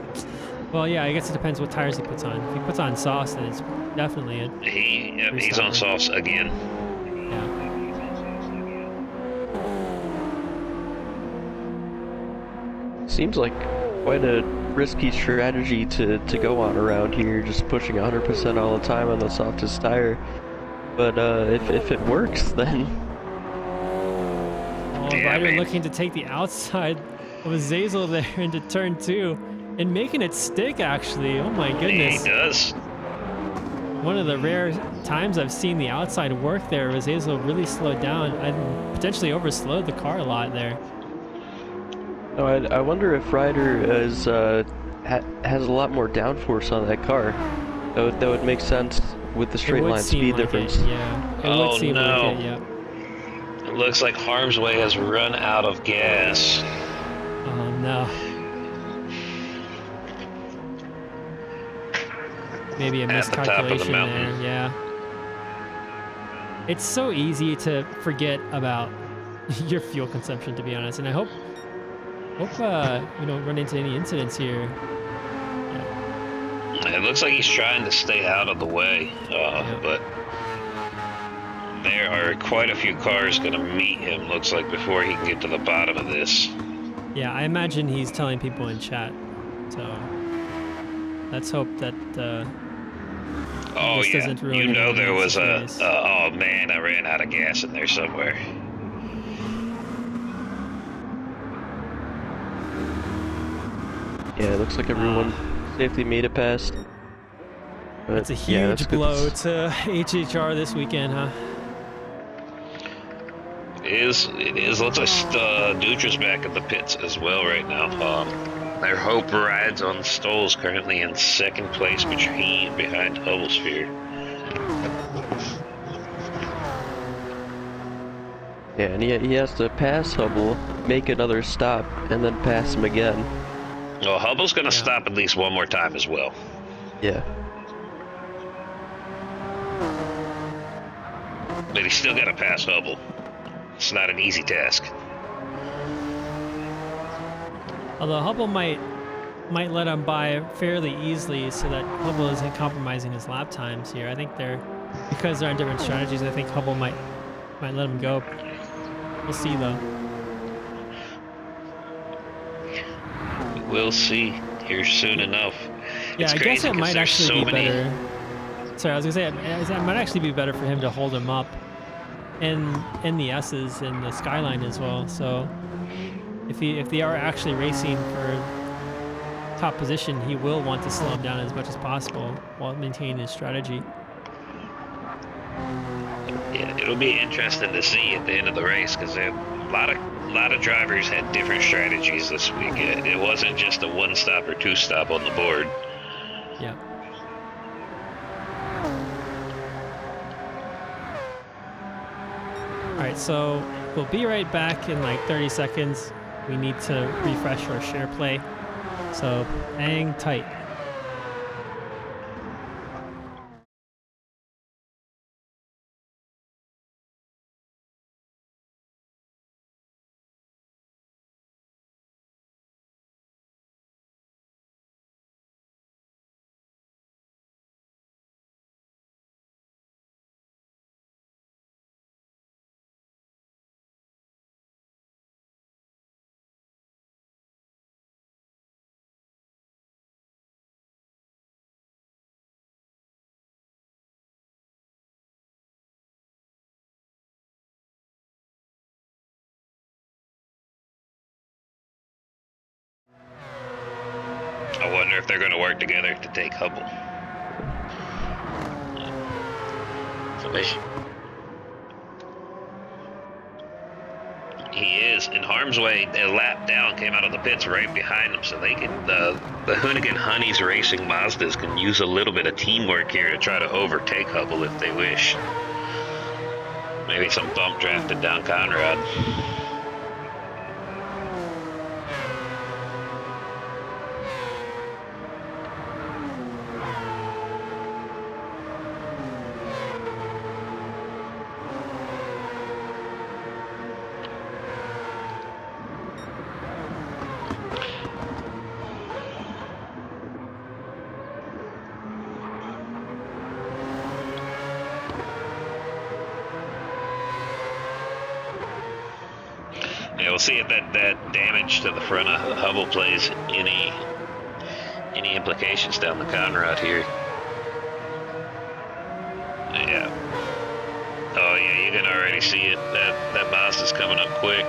well, yeah, I guess it depends what tires he puts on. If he puts on sauce, then it's definitely a He's on softs again. Yeah. Seems like quite a risky strategy to go on around here, just pushing 100% all the time on the softest tire. But if it works, then... Oh, Yeah, Ryder man. looking to take the outside of Azazel there into turn 2 and making it stick, actually. Oh my goodness. He does. One of the rare times I've seen the outside work there. Azazel really slowed down and potentially overslowed the car a lot there. No, I wonder if Ryder is, has a lot more downforce on that car. That would make sense with the straight line speed difference. Yeah, it would seem like it, yeah. It looks like Harm's Way has run out of gas. Oh no. Maybe a At the top of the miscalculation mountain. there, yeah. It's so easy to forget about your fuel consumption, to be honest, and I hope we don't run into any incidents here. Yeah. It looks like he's trying to stay out of the way, but there are quite a few cars going to meet him, looks like, before he can get to the bottom of this. Yeah, I imagine he's telling people in chat, so let's hope that Oh this yeah, doesn't ruin you know anyone there was else's a, race. oh man, I ran out of gas in there somewhere. Yeah, it looks like everyone safely made it past. But It's a yeah, huge blow to HHR this weekend, huh? It is. Looks like Dutra's back at the pits as well right now. Their Hope rides on Stoles, currently in second place behind Hubblesphere. Yeah, and he has to pass Hubble, make another stop, and then pass him again. Well, Hubble's going to stop at least one more time as well. Yeah. But he's still got to pass Hubble. It's not an easy task. Although Hubble might let him by fairly easily, so that Hubble isn't compromising his lap times here. I think because they're on different strategies, I think Hubble might let him go. We'll see though. We'll see here soon enough. Yeah, It's I crazy guess it might there's actually so be many... better. Sorry, I was gonna say it might actually be better for him to hold him up in the S's and the Skyline as well. So if they are actually racing for top position, he will want to slow him down as much as possible while maintaining his strategy. Yeah, it'll be interesting to see at the end of the race, because a lot of drivers had different strategies this week. It wasn't just a one stop or two stop on the board. Yeah. All right, so we'll be right back in like 30 seconds. We need to refresh our share play, so hang tight. I wonder if they're going to work together to take Hubble. He is in harm's way. A lap down, came out of the pits right behind him, so they can. The Hoonigan Honeys Racing Mazdas can use a little bit of teamwork here to try to overtake Hubble if they wish. Maybe some bump drafted down Conrad. Yeah, we'll see if that damage to the front of Hubble plays any implications down the Conrad here. Yeah. Oh yeah, you can already see it. That Mazda's coming up quick.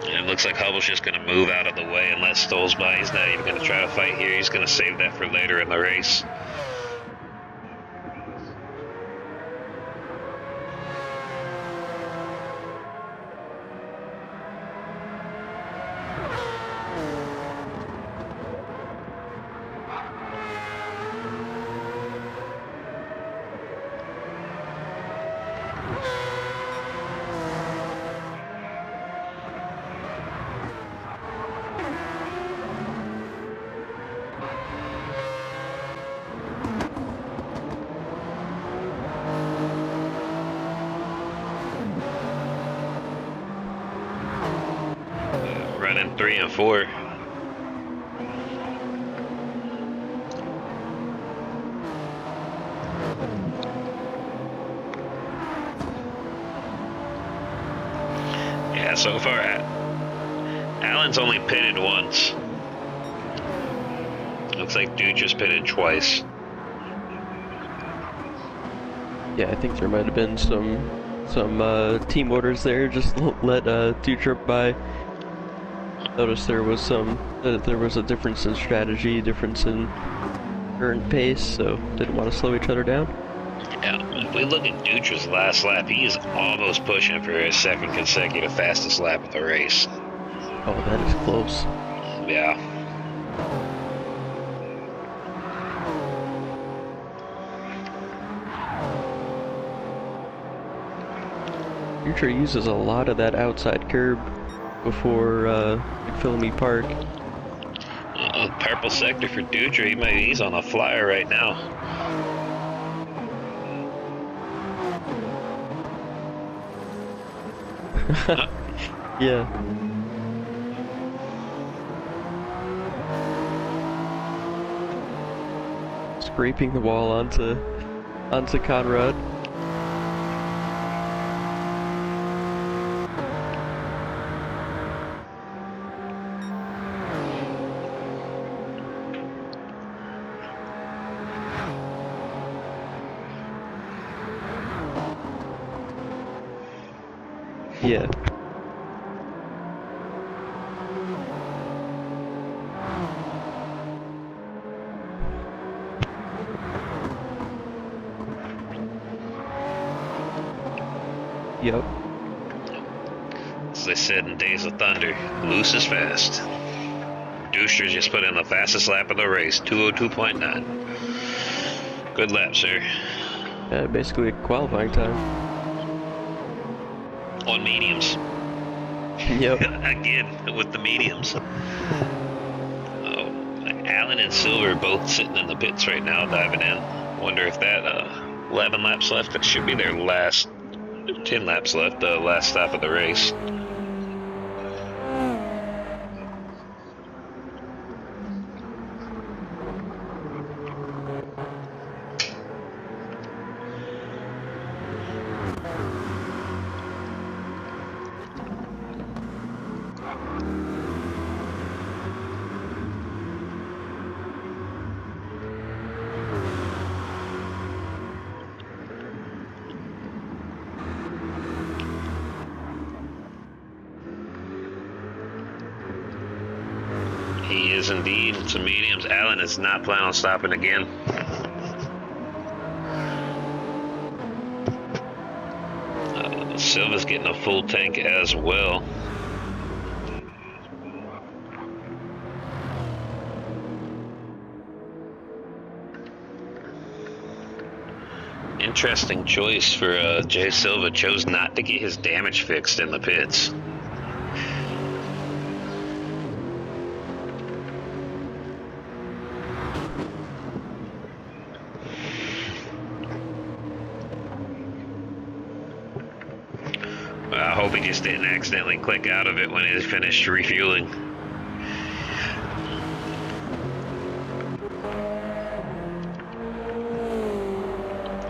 And it looks like Hubble's just going to move out of the way and let Stoles by. He's not even going to try to fight here. He's going to save that for later in the race. Running 3 and 4. Yeah, so far, Allen's only pitted once. Looks like Dutra's pitted twice. Yeah, I think there might have been some team orders there. Just let Dutra by. Noticed there was a difference in strategy, difference in current pace, so didn't want to slow each other down. Yeah, if we look at Dutra's last lap, he is almost pushing for his second consecutive fastest lap of the race. Oh, that is close. Yeah. Dutra uses a lot of that outside curb before McPhillamy Park. Purple sector for Dutra. He's on a flyer right now. Yeah. Scraping the wall onto Conrad. Yeah. Yep. As they said in Days of Thunder, loose is fast. Dooster just put in the fastest lap of the race, 2:02.9. Good lap, sir. Basically a qualifying time. On mediums. Yep. Again, with the mediums. Allen and Silver both sitting in the pits right now, diving in. Wonder if that 11 laps left, that should be their last 10 laps left, last stop of the race. is indeed some mediums. Allen is not planning on stopping again. Silva's getting a full tank as well. Interesting choice for Jay Silva. Chose not to get his damage fixed in the pits. I hope he just didn't accidentally click out of it when he finished refueling.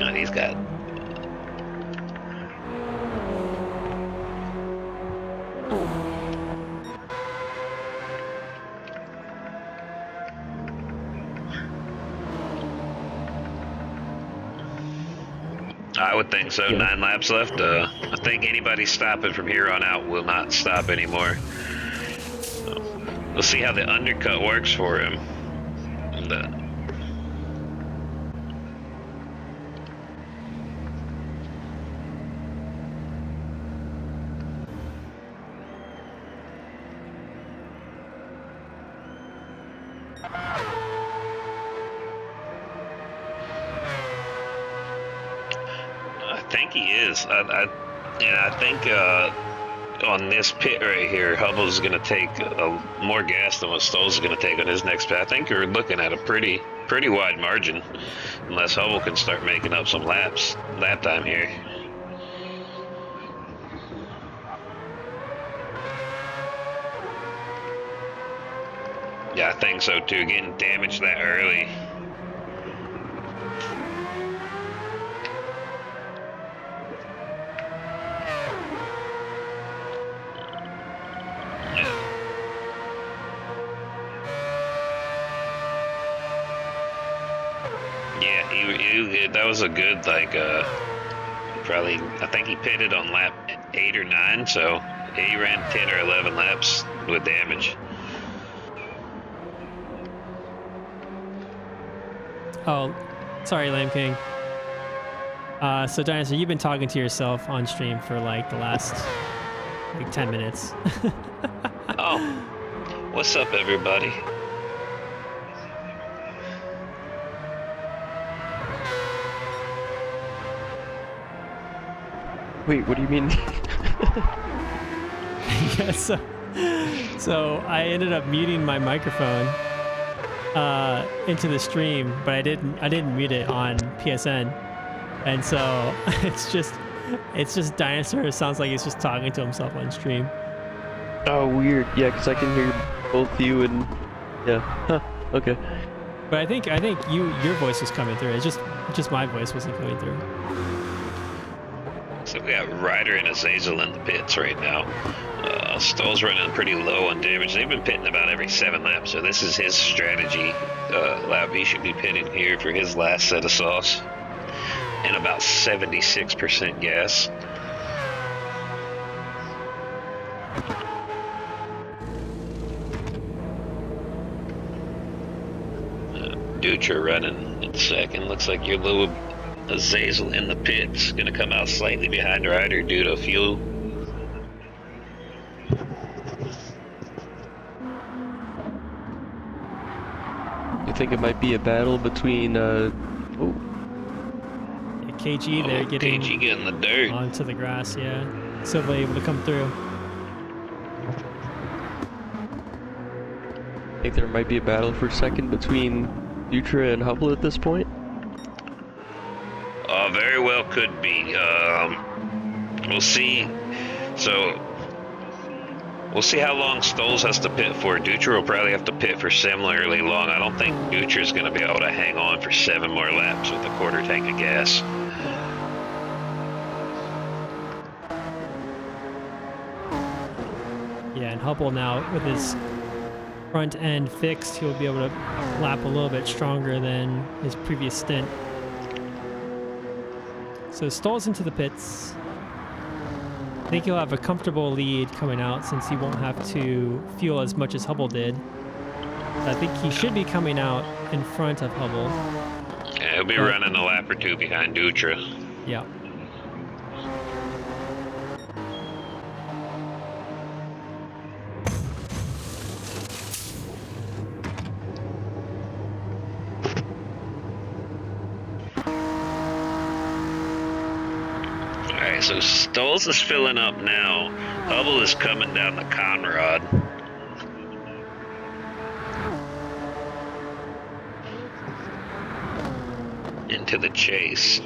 And he's got... I would think so. Yeah. 9 laps left. I think anybody stopping from here on out will not stop anymore. We'll see how the undercut works for him. I think he is. I think on this pit right here, Hubble's going to take more gas than what Stoll's going to take on his next pit. I think you're looking at a pretty wide margin, unless Hubble can start making up some lap time here. Yeah, I think so too. Getting damaged that early. Yeah, that was a good, probably, I think he pitted on lap 8 or 9, so he ran 10 or 11 laps with damage. Oh, sorry, Lamb King. So Dinosaur, you've been talking to yourself on stream for the last 10 minutes. Oh, what's up, everybody? Wait, what do you mean? Yeah, so I ended up muting my microphone into the stream, but I didn't mute it on PSN, and so it's just Dinosaur. It sounds like he's just talking to himself on stream. Oh, weird. Yeah, because I can hear both you and yeah. Huh. Okay. But I think your voice was coming through. It's just my voice wasn't coming through. So we got Ryder and Azazel in the pits right now. Stoll's running pretty low on damage. They've been pitting about every 7 laps, so this is his strategy lap. He should be pitting here for his last set of sauce. And about 76% gas. Dutra running in second. Looks like your little Azazel in the pits. Gonna come out slightly behind Ryder due to fuel. You think it might be a battle between KG there getting the dirt onto the grass, yeah. Silva able to come through. I think there might be a battle for second between Dutra and Hubble at this point. Very well could be. We'll see. So we'll see how long Stolz has to pit for. Dutra will probably have to pit for similarly long. I don't think Dutra's going to be able to hang on for 7 more laps with a quarter tank of gas. Yeah, and Hubble now with his front end fixed, he'll be able to lap a little bit stronger than his previous stint. So Stoll's into the pits. I think he'll have a comfortable lead coming out since he won't have to fuel as much as Hubble did. I think he should be coming out in front of Hubble. Yeah, he'll be But- running a lap or two behind Dutra. Yeah. Alright, so Stoles is filling up now. Hubble is coming down the Conrad. Into the chase.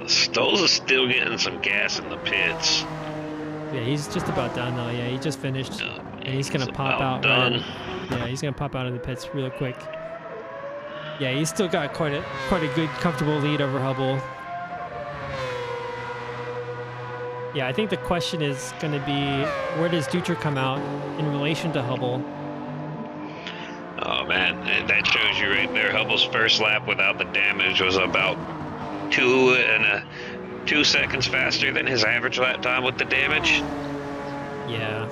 Stoles is still getting some gas in the pits. Yeah, he's just about done though. Yeah, he just finished. And he's gonna pop about out right in. done. Yeah, he's gonna pop out of the pits real quick. Yeah, he's still got quite a good, comfortable lead over Hubble. Yeah, I think the question is gonna be, where does Dutra come out in relation to Hubble? Oh man, that shows you right there. Hubble's first lap without the damage was about 2 seconds faster than his average lap time with the damage. Yeah.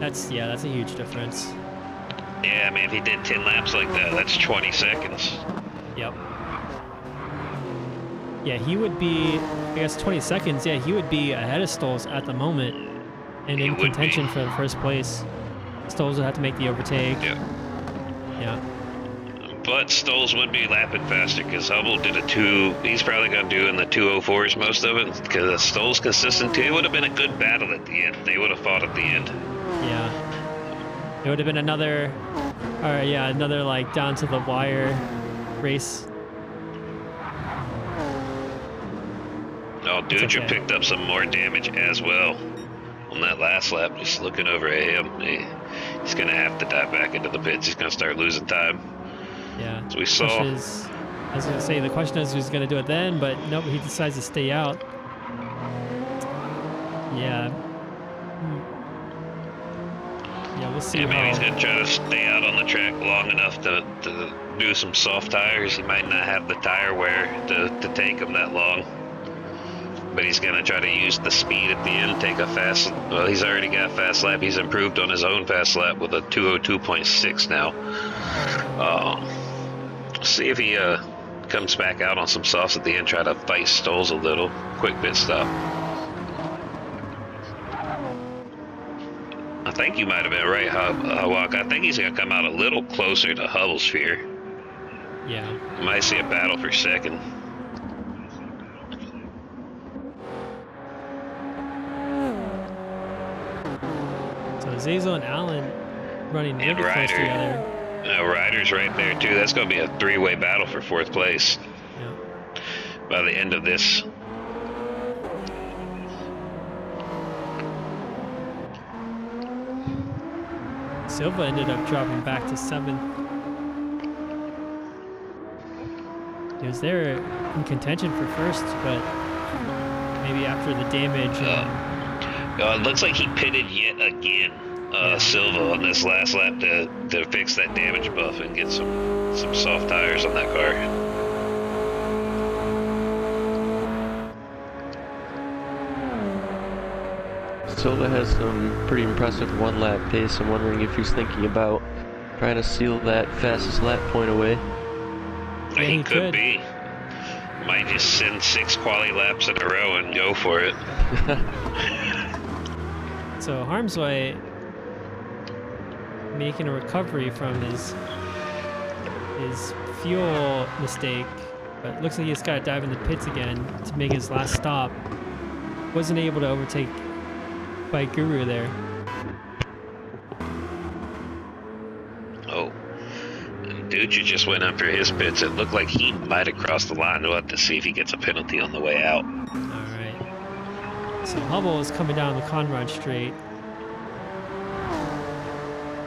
That's a huge difference. Yeah, I mean, if he did 10 laps like that, that's 20 seconds. Yep. Yeah, he would be, I guess 20 seconds, yeah, he would be ahead of Stoles at the moment and He in would contention be. for the first place. Stoles would have to make the overtake. Yeah. Yeah. But Stoles would be lapping faster because Hubble did he's probably going to do in the 204s most of it because Stoles consistent too. It would have been a good battle at the end. They would have fought at the end. Yeah. It would have been another like down to the wire race. Oh, It's Dutra okay. picked up some more damage as well on that last lap. Just looking over at him, he's going to have to dive back into the pits. He's going to start losing time. Yeah. As we saw. I was gonna say the question is who's gonna do it then, but nope, he decides to stay out. Yeah. Yeah, we'll see. Yeah, maybe he's how- going to try to stay out on the track long enough to do some soft tires. He might not have the tire wear to take him that long. But he's going to try to use the speed at the end, take a fast... Well, he's already got a fast lap. He's improved on his own fast lap with a 202.6 now. See if he comes back out on some softs at the end, try to fight Stoles a little. Quick pit stop. I think you might have been right, Hawk. I think he's going to come out a little closer to Hubble's sphere. Yeah. You might see a battle for second. So Zazel and Allen running And really close Ryder. together. Ryder's right there, too. That's going to be a three-way battle for fourth place Yeah. by the end of this. Silva ended up dropping back to 7th. He was there in contention for first, but maybe after the damage. It looks like he pitted yet again, Silva, on this last lap to fix that damage buff and get some soft tires on that car. Silva has some pretty impressive one-lap pace. I'm wondering if he's thinking about trying to seal that fastest lap point away. Yeah, he he could could. be. Might just send 6 quali laps in a row and go for it. So Harmsway making a recovery from his fuel mistake, but looks like he's got to dive in the pits again to make his last stop. Wasn't able to overtake Bike Guru there. Oh. Dutra just went up for his pits. It looked like he might have crossed the line. We'll have to see if he gets a penalty on the way out. All right. So Hubble is coming down the Conrad Straight.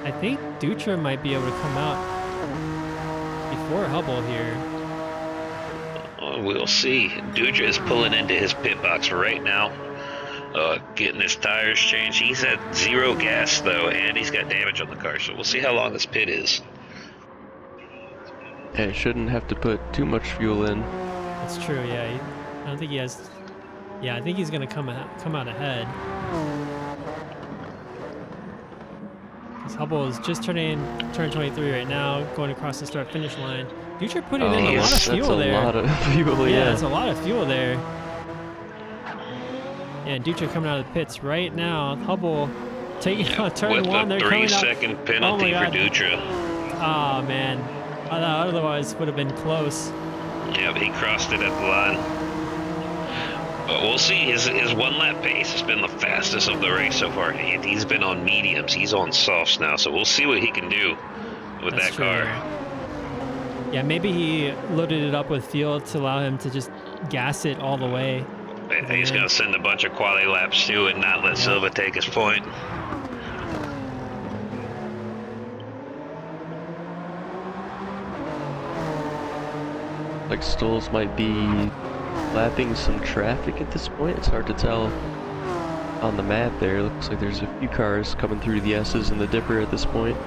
I think Dutra might be able to come out before Hubble here. Oh, we'll see. Dutra is pulling into his pit box right now. Getting his tires changed. He's at 0 gas though, and he's got damage on the car, so we'll see how long this pit is. Yeah, he shouldn't have to put too much fuel in. That's true, yeah. I don't think he has... Yeah, I think he's going to come out ahead. 'Cause Hubble is just turning 23 right now, going across the start-finish line. Dutra putting in a yes, lot of fuel there. That's a lot of fuel, Yeah, yeah. that's a lot of fuel there. Yeah, Dutra coming out of the pits right now. Hubble taking on turn With one. the They're coming out. 3-second penalty for Dutra. Oh, man. Otherwise would have been close. Yeah, but he crossed it at the line. But we'll see. His one-lap pace has been the fastest of the race so far. And he's been on mediums. He's on softs now. So we'll see what he can do with that car. Yeah, maybe he loaded it up with fuel to allow him to just gas it all the way. He's going to send a bunch of quality laps too and not let Silva take his point. Like Stoles might be lapping some traffic at this point. It's hard to tell on the map there. Looks like there's a few cars coming through the S's and the Dipper at this point.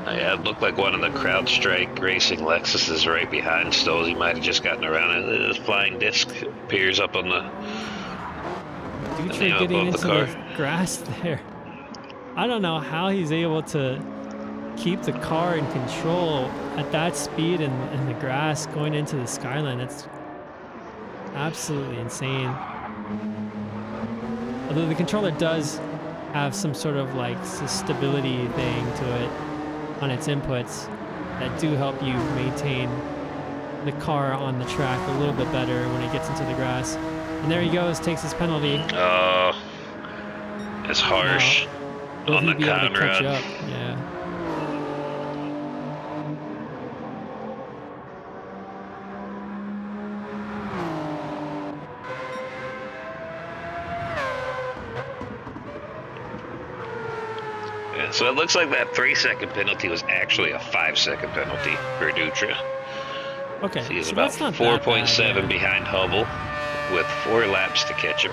Yeah, it looked like one of the CrowdStrike Racing Lexuses right behind Stoles. He might have just gotten around it. His flying disc appears up on the Dutra getting into the grass there. I don't know how he's able to keep the car in control at that speed in the grass going into the skyline. That's absolutely insane. Although the controller does have some sort of like stability thing to it on its inputs that do help you maintain the car on the track a little bit better when it gets into the grass. And there he goes, takes his penalty. Oh, it's harsh on the Conrad. Yeah. So it looks like that 3-second penalty was actually a 5-second penalty for Dutra. Okay. So he's so about that's not 4.7 behind Hubble with 4 laps to catch him.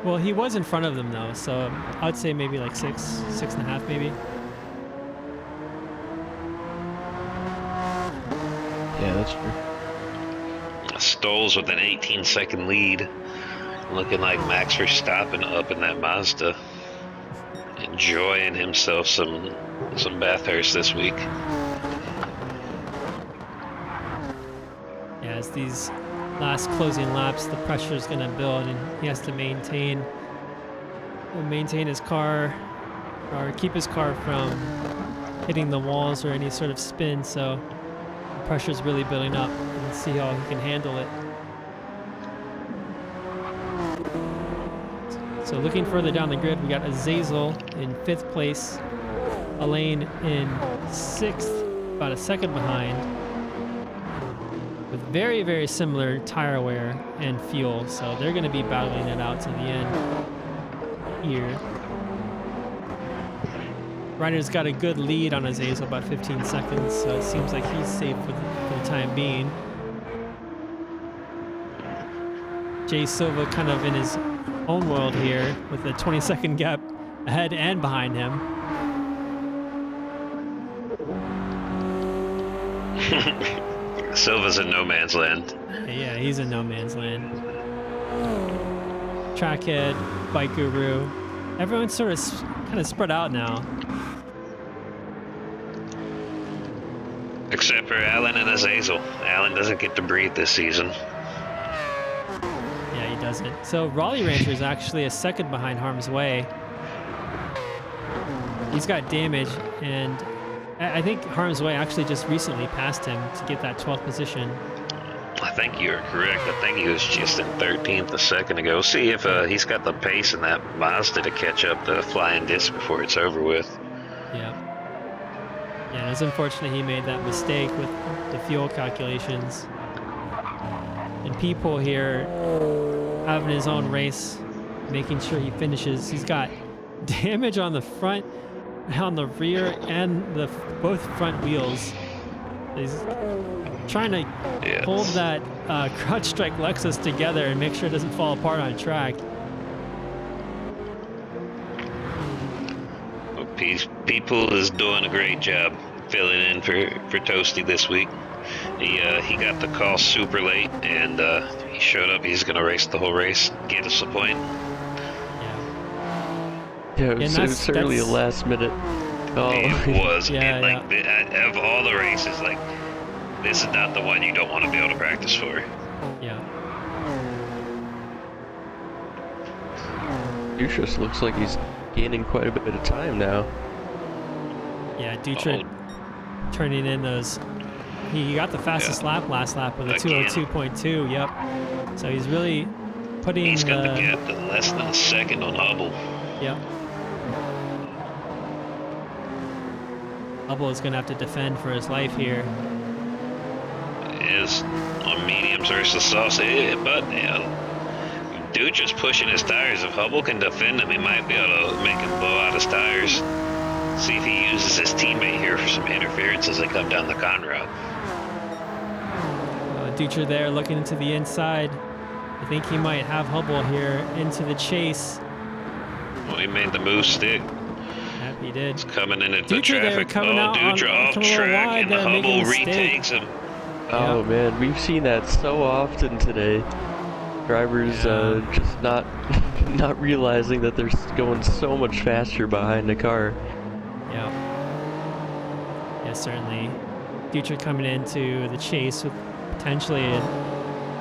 Well, he was in front of them though, so I'd say maybe like 6.5 maybe. Yeah, that's true. Stoles with an 18-second lead. Looking like Max Verstappen up in that Mazda. Enjoying himself some Bathurst this week. Yeah, as these last closing laps, the pressure is going to build, and he has to maintain his car, or keep his car from hitting the walls or any sort of spin. So the pressure is really building up, and see how he can handle it. So looking further down the grid, we got Azazel in 5th place, Elaine in 6th, about a second behind, with very, very similar tire wear and fuel. So they're going to be battling it out to the end here. Reiner's got a good lead on Azazel, about 15 seconds, so it seems like he's safe for the time being. Jay Silva kind of in his own world here with a 20-second gap ahead and behind him. Silva's in no man's land. Yeah, he's in no man's land. Trackhead, Bike Guru, everyone's sort of kind of spread out now. Except for Alan and Azazel. Alan doesn't get to breathe this season. Doesn't. So Raleigh Rancher is actually a second behind Harm's Way. He's got damage, and I think Harm's Way actually just recently passed him to get that 12th position. I think you're correct. I think he was just in 13th a second ago. We'll see if he's got the pace in that Mazda to catch up the flying disc before it's over with. Yeah, it's unfortunate he made that mistake with the fuel calculations. And People here having his own race, making sure he finishes. He's got damage on the front, on the rear, and both front wheels. He's trying to hold that CrowdStrike Lexus together and make sure it doesn't fall apart on track. People is doing a great job filling in for Toasty this week. He got the call super late, and he showed up. He's going to race the whole race, get us a point. Yeah, it And was certainly a last minute. Oh, It was. Yeah, And, like, of all the races, like, this is not the one you don't want to be able to practice for. yeah. Dutrus looks like he's gaining quite a bit of time now. Yeah, Dutra turning in those. He got the fastest lap last lap with a 202.2. Yep. So he's really putting. He's got the gap to less than a second on Hubble. Yep. Hubble is going to have to defend for his life here. Is on mediums versus softs, but dude just pushing his tires. If Hubble can defend him, he might be able to make him blow out his tires. See if he uses his teammate here for some interference as they come down the Conrad. Dutra there looking into the inside. I think he might have Hubble here into the chase. Well, he made the move stick. Yep, he did. It's coming into the Dutra there traffic. coming out Dutra on, off coming a little track, wide and there, making a Hubble mistake. retakes him. Oh man, we've seen that so often today. Drivers just not not realizing that they're going so much faster behind the car. Yeah. Yeah, certainly. Dutra coming into the chase with potentially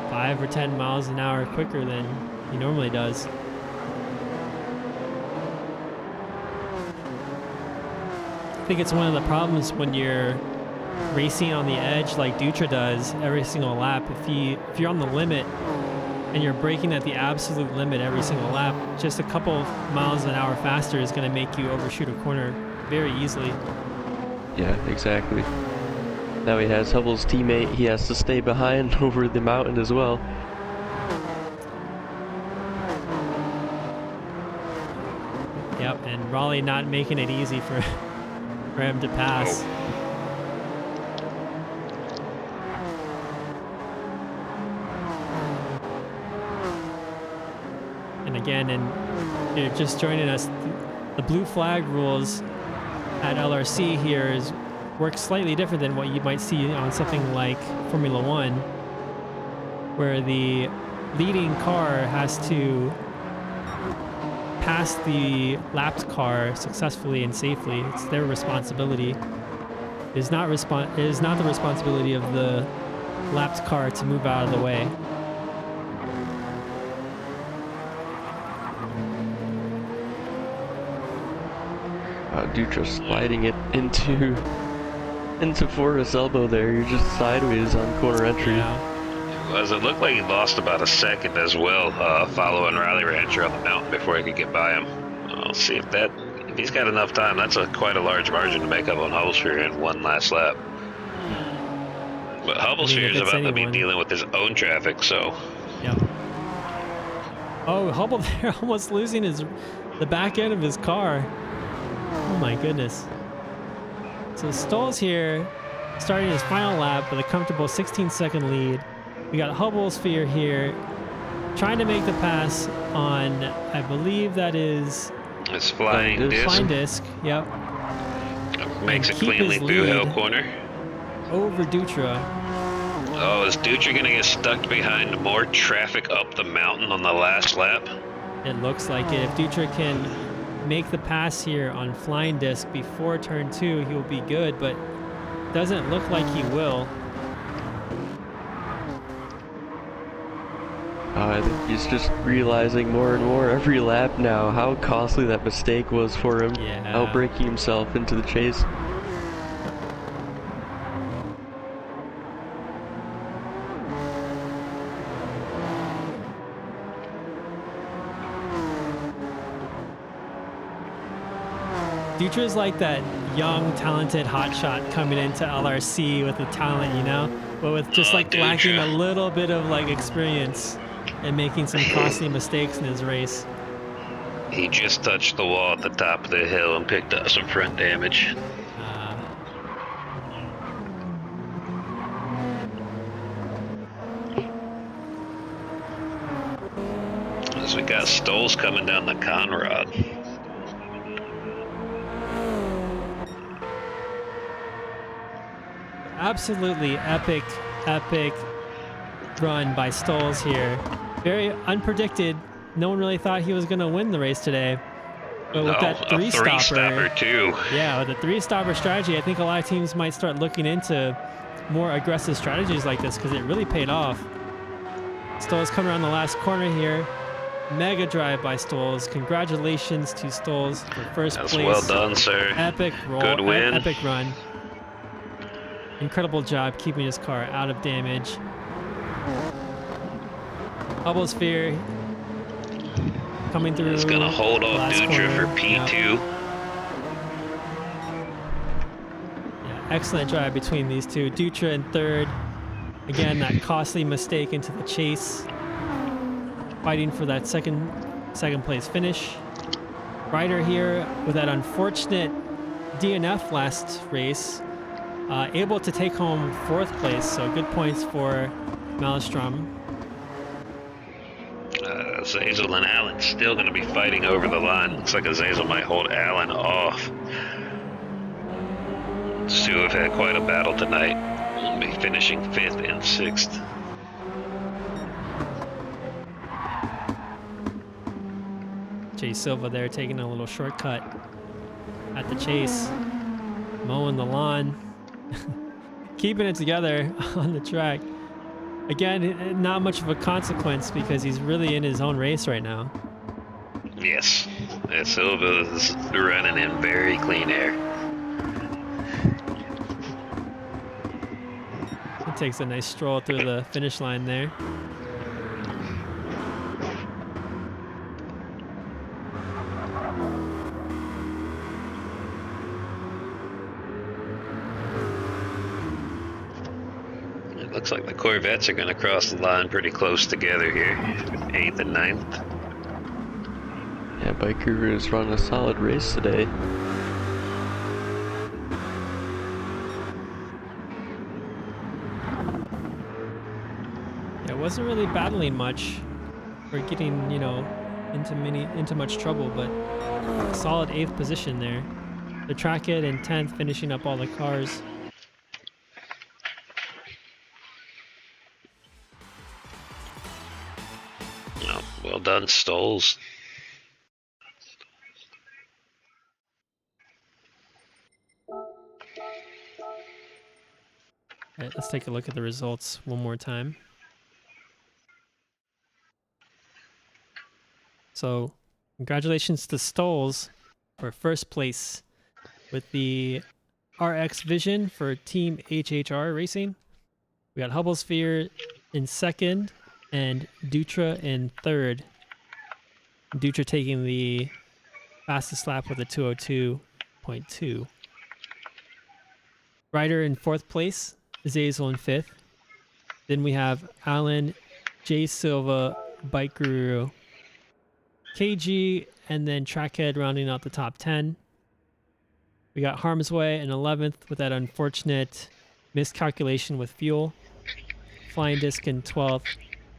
5 or 10 miles an hour quicker than he normally does. I think it's one of the problems when you're racing on the edge like Dutra does every single lap. If you're on the limit and you're braking at the absolute limit every single lap, just a couple miles an hour faster is going to make you overshoot a corner very easily. Yeah, exactly. Now he has Hubble's teammate. He has to stay behind over the mountain as well. Yep, and Raleigh not making it easy for him to pass. And again, and you're just joining us, the blue flag rules at LRC here work slightly different than what you might see on something like Formula One, where the leading car has to pass the lapped car successfully and safely. It's their responsibility. It is not the responsibility of the lapped car to move out of the way. Dutra sliding it into Forrest's elbow there. You're just sideways on corner entry. Yeah. It looked like he lost about a second as well, following Riley Rancher on the mountain before he could get by him. I'll see if he's got enough time. That's quite a large margin to make up on Hubblesphere in one last lap. But Hubblesphere is about to be dealing with his own traffic, so. Yeah. Oh, Hubble there almost losing the back end of his car. Oh my goodness. So Stoll's here, starting his final lap with a comfortable 16-second lead. We got Hubblesphere here, trying to make the pass on, I believe that is... It's flying disc. Flying disc, yep. Makes it cleanly through Hill Corner. Over Dutra. Oh, is Dutra going to get stuck behind more traffic up the mountain on the last lap? It looks like it. If Dutra can make the pass here on flying disc before turn 2, he will be good, but doesn't look like he will. I think he's just realizing more and more every lap now how costly that mistake was for him, outbreaking himself into the chase. Dutra's like that young, talented hotshot coming into LRC with the talent, you know? But with just lacking a little bit of experience and making some costly mistakes in his race. He just touched the wall at the top of the hill and picked up some front damage. As we got Stoles coming down the Conrad. Absolutely epic run by Stoles here. Very unpredicted. No one really thought he was going to win the race today. But with No, that a three-stopper too. yeah, with the three-stopper strategy, I think a lot of teams might start looking into more aggressive strategies like this because it really paid off. Stoles coming around the last corner here. Mega drive by Stoles. Congratulations to Stoles for first That's place. well done, sir. Epic roll. Good win. Epic run. Incredible job keeping his car out of damage. Bubble Sphere coming through. It's gonna hold off last Dutra corner. for P2. Yeah, excellent drive between these two. Dutra in third. Again, that costly mistake into the chase. Fighting for that second place finish. Ryder here with that unfortunate DNF last race. Able to take home fourth place, so good points for Malmstrom. Zazel and Allen still going to be fighting over the line. Looks like Zazel might hold Allen off. These two have had quite a battle tonight. We'll be finishing 5th and 6th. Jay Silva there taking a little shortcut at the chase. Mowing the lawn. Keeping it together on the track. Again, not much of a consequence because he's really in his own race right now. Yes, Silva is running in very clean air. He takes a nice stroll through the finish line there. It looks like the Corvettes are going to cross the line pretty close together here, 8th and 9th. Yeah, Biker is running a solid race today. Yeah, wasn't really battling much or getting, into much trouble, but a solid 8th position there. The track it in 10th, finishing up all the cars. Well done, Stoles. All right, let's take a look at the results one more time. So, congratulations to Stoles for first place with the RX Vision for Team HHR Racing. We got Hubble Sphere in second and Dutra in third. Dutra taking the fastest lap with a 2:02.2. Ryder in fourth place, Zazel in fifth. Then we have Alan, J Silva, Bike Guru, KG, and then Trackhead rounding out the top 10. We got Harm's Way in 11th with that unfortunate miscalculation with fuel. Flying Disc in 12th,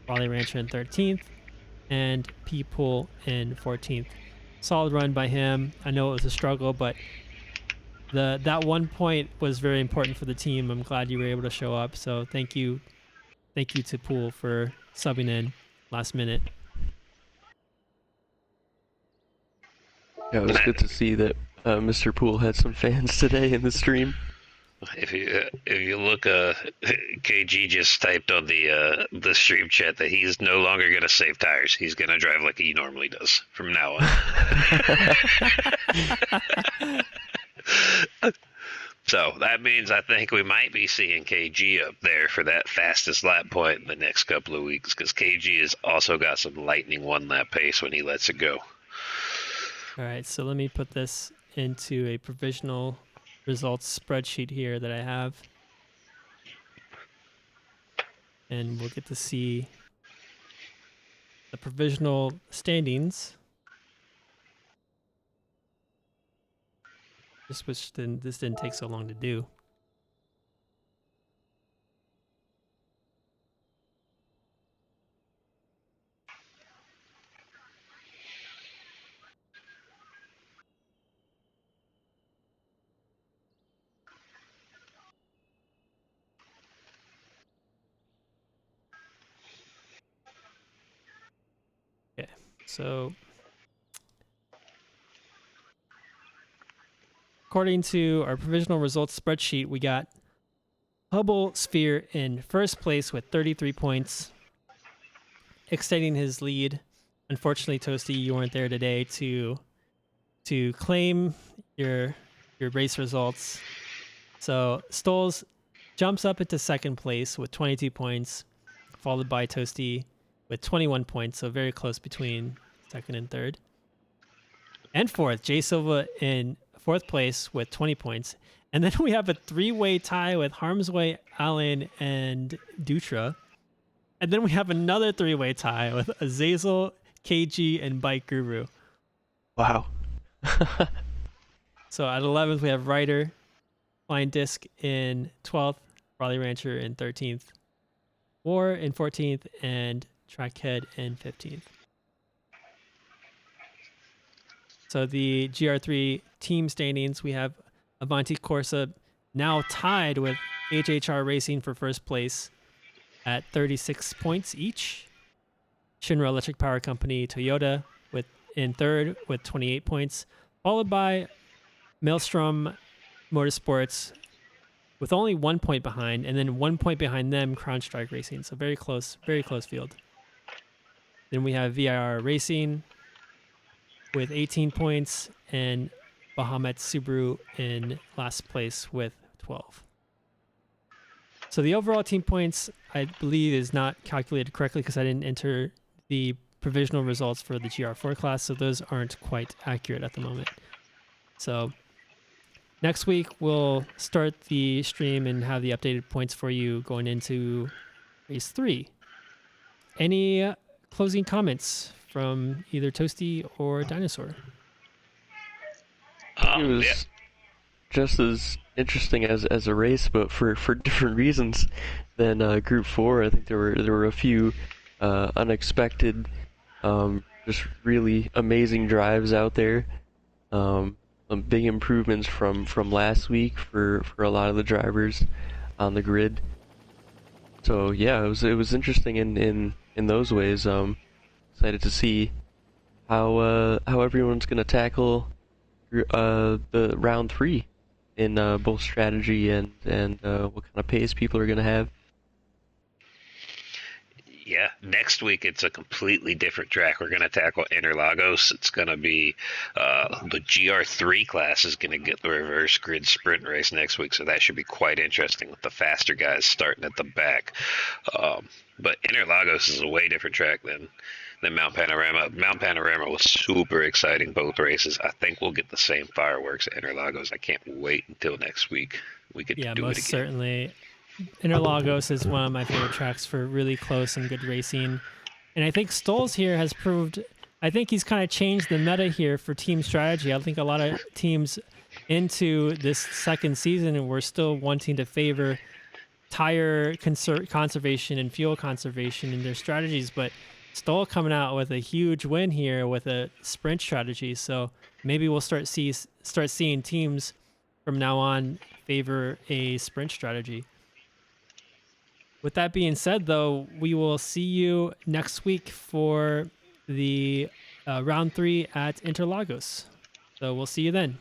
Raleigh Rancher in 13th, and P-Pool in 14th. Solid run by him. I know it was a struggle, but that 1 point was very important for the team. I'm glad you were able to show up. So thank you to Pool for subbing in last minute. Yeah, it was good to see that Mr. Poole had some fans today in the stream. If you look, KG just typed on the stream chat that he's no longer gonna save tires. He's gonna drive like he normally does from now on. So that means I think we might be seeing KG up there for that fastest lap point in the next couple of weeks, because KG has also got some lightning 1-lap pace when he lets it go. All right, so let me put this into a provisional results spreadsheet here that I have. And we'll get to see the provisional standings. This didn't take so long to do. Okay, so according to our provisional results spreadsheet, we got Hubble Sphere in first place with 33 points, extending his lead. Unfortunately, Toasty, you weren't there today to claim your race results. So Stoles jumps up into second place with 22 points, followed by Toasty with 21 points. So very close between second and third. And fourth, Jay Silva in fourth place with 20 points. And then we have a three-way tie with Harmsway, Allen, and Dutra. And then we have another three-way tie with Azazel, KG, and Bike Guru. Wow. So at 11th, we have Ryder, Flying Disc in 12th, Raleigh Rancher in 13th, War in 14th, and Trackhead in 15th. So the GR3 team standings, we have Avanti Corsa now tied with HHR Racing for first place at 36 points each. Shinra Electric Power Company Toyota in third with 28 points, followed by Maelstrom Motorsports with only 1 point behind, and then 1 point behind them, Crown Strike Racing. So very close field. Then we have VIR Racing with 18 points, and Bahamut Subaru in last place with 12. So the overall team points, I believe, is not calculated correctly because I didn't enter the provisional results for the GR4 class, so those aren't quite accurate at the moment. So next week, we'll start the stream and have the updated points for you going into race 3. Any closing comments from either Toasty or Dinosaur? It was just as interesting as a race, but for different reasons than Group 4. I think there were a few unexpected, just really amazing drives out there. Big improvements from last week for a lot of the drivers on the grid. So yeah, it was interesting in those ways. Excited to see how everyone's gonna tackle the round 3 in both strategy and what kind of pace people are gonna have. Yeah, next week it's a completely different track. We're going to tackle Interlagos. It's going to be the GR3 class is going to get the reverse grid sprint race next week, so that should be quite interesting with the faster guys starting at the back. But Interlagos is a way different track than Mount Panorama. Mount Panorama was super exciting, both races. I think we'll get the same fireworks at Interlagos. I can't wait until next week. We could do it again. Most certainly. Interlagos is one of my favorite tracks for really close and good racing. And I think Stoles here has proved, I think he's kind of changed the meta here for team strategy. I think a lot of teams into this second season and we're still wanting to favor tire conservation and fuel conservation in their strategies, but Stoll coming out with a huge win here with a sprint strategy. So maybe we'll start seeing teams from now on favor a sprint strategy. With that being said, though, we will see you next week for the round 3 at Interlagos. So we'll see you then.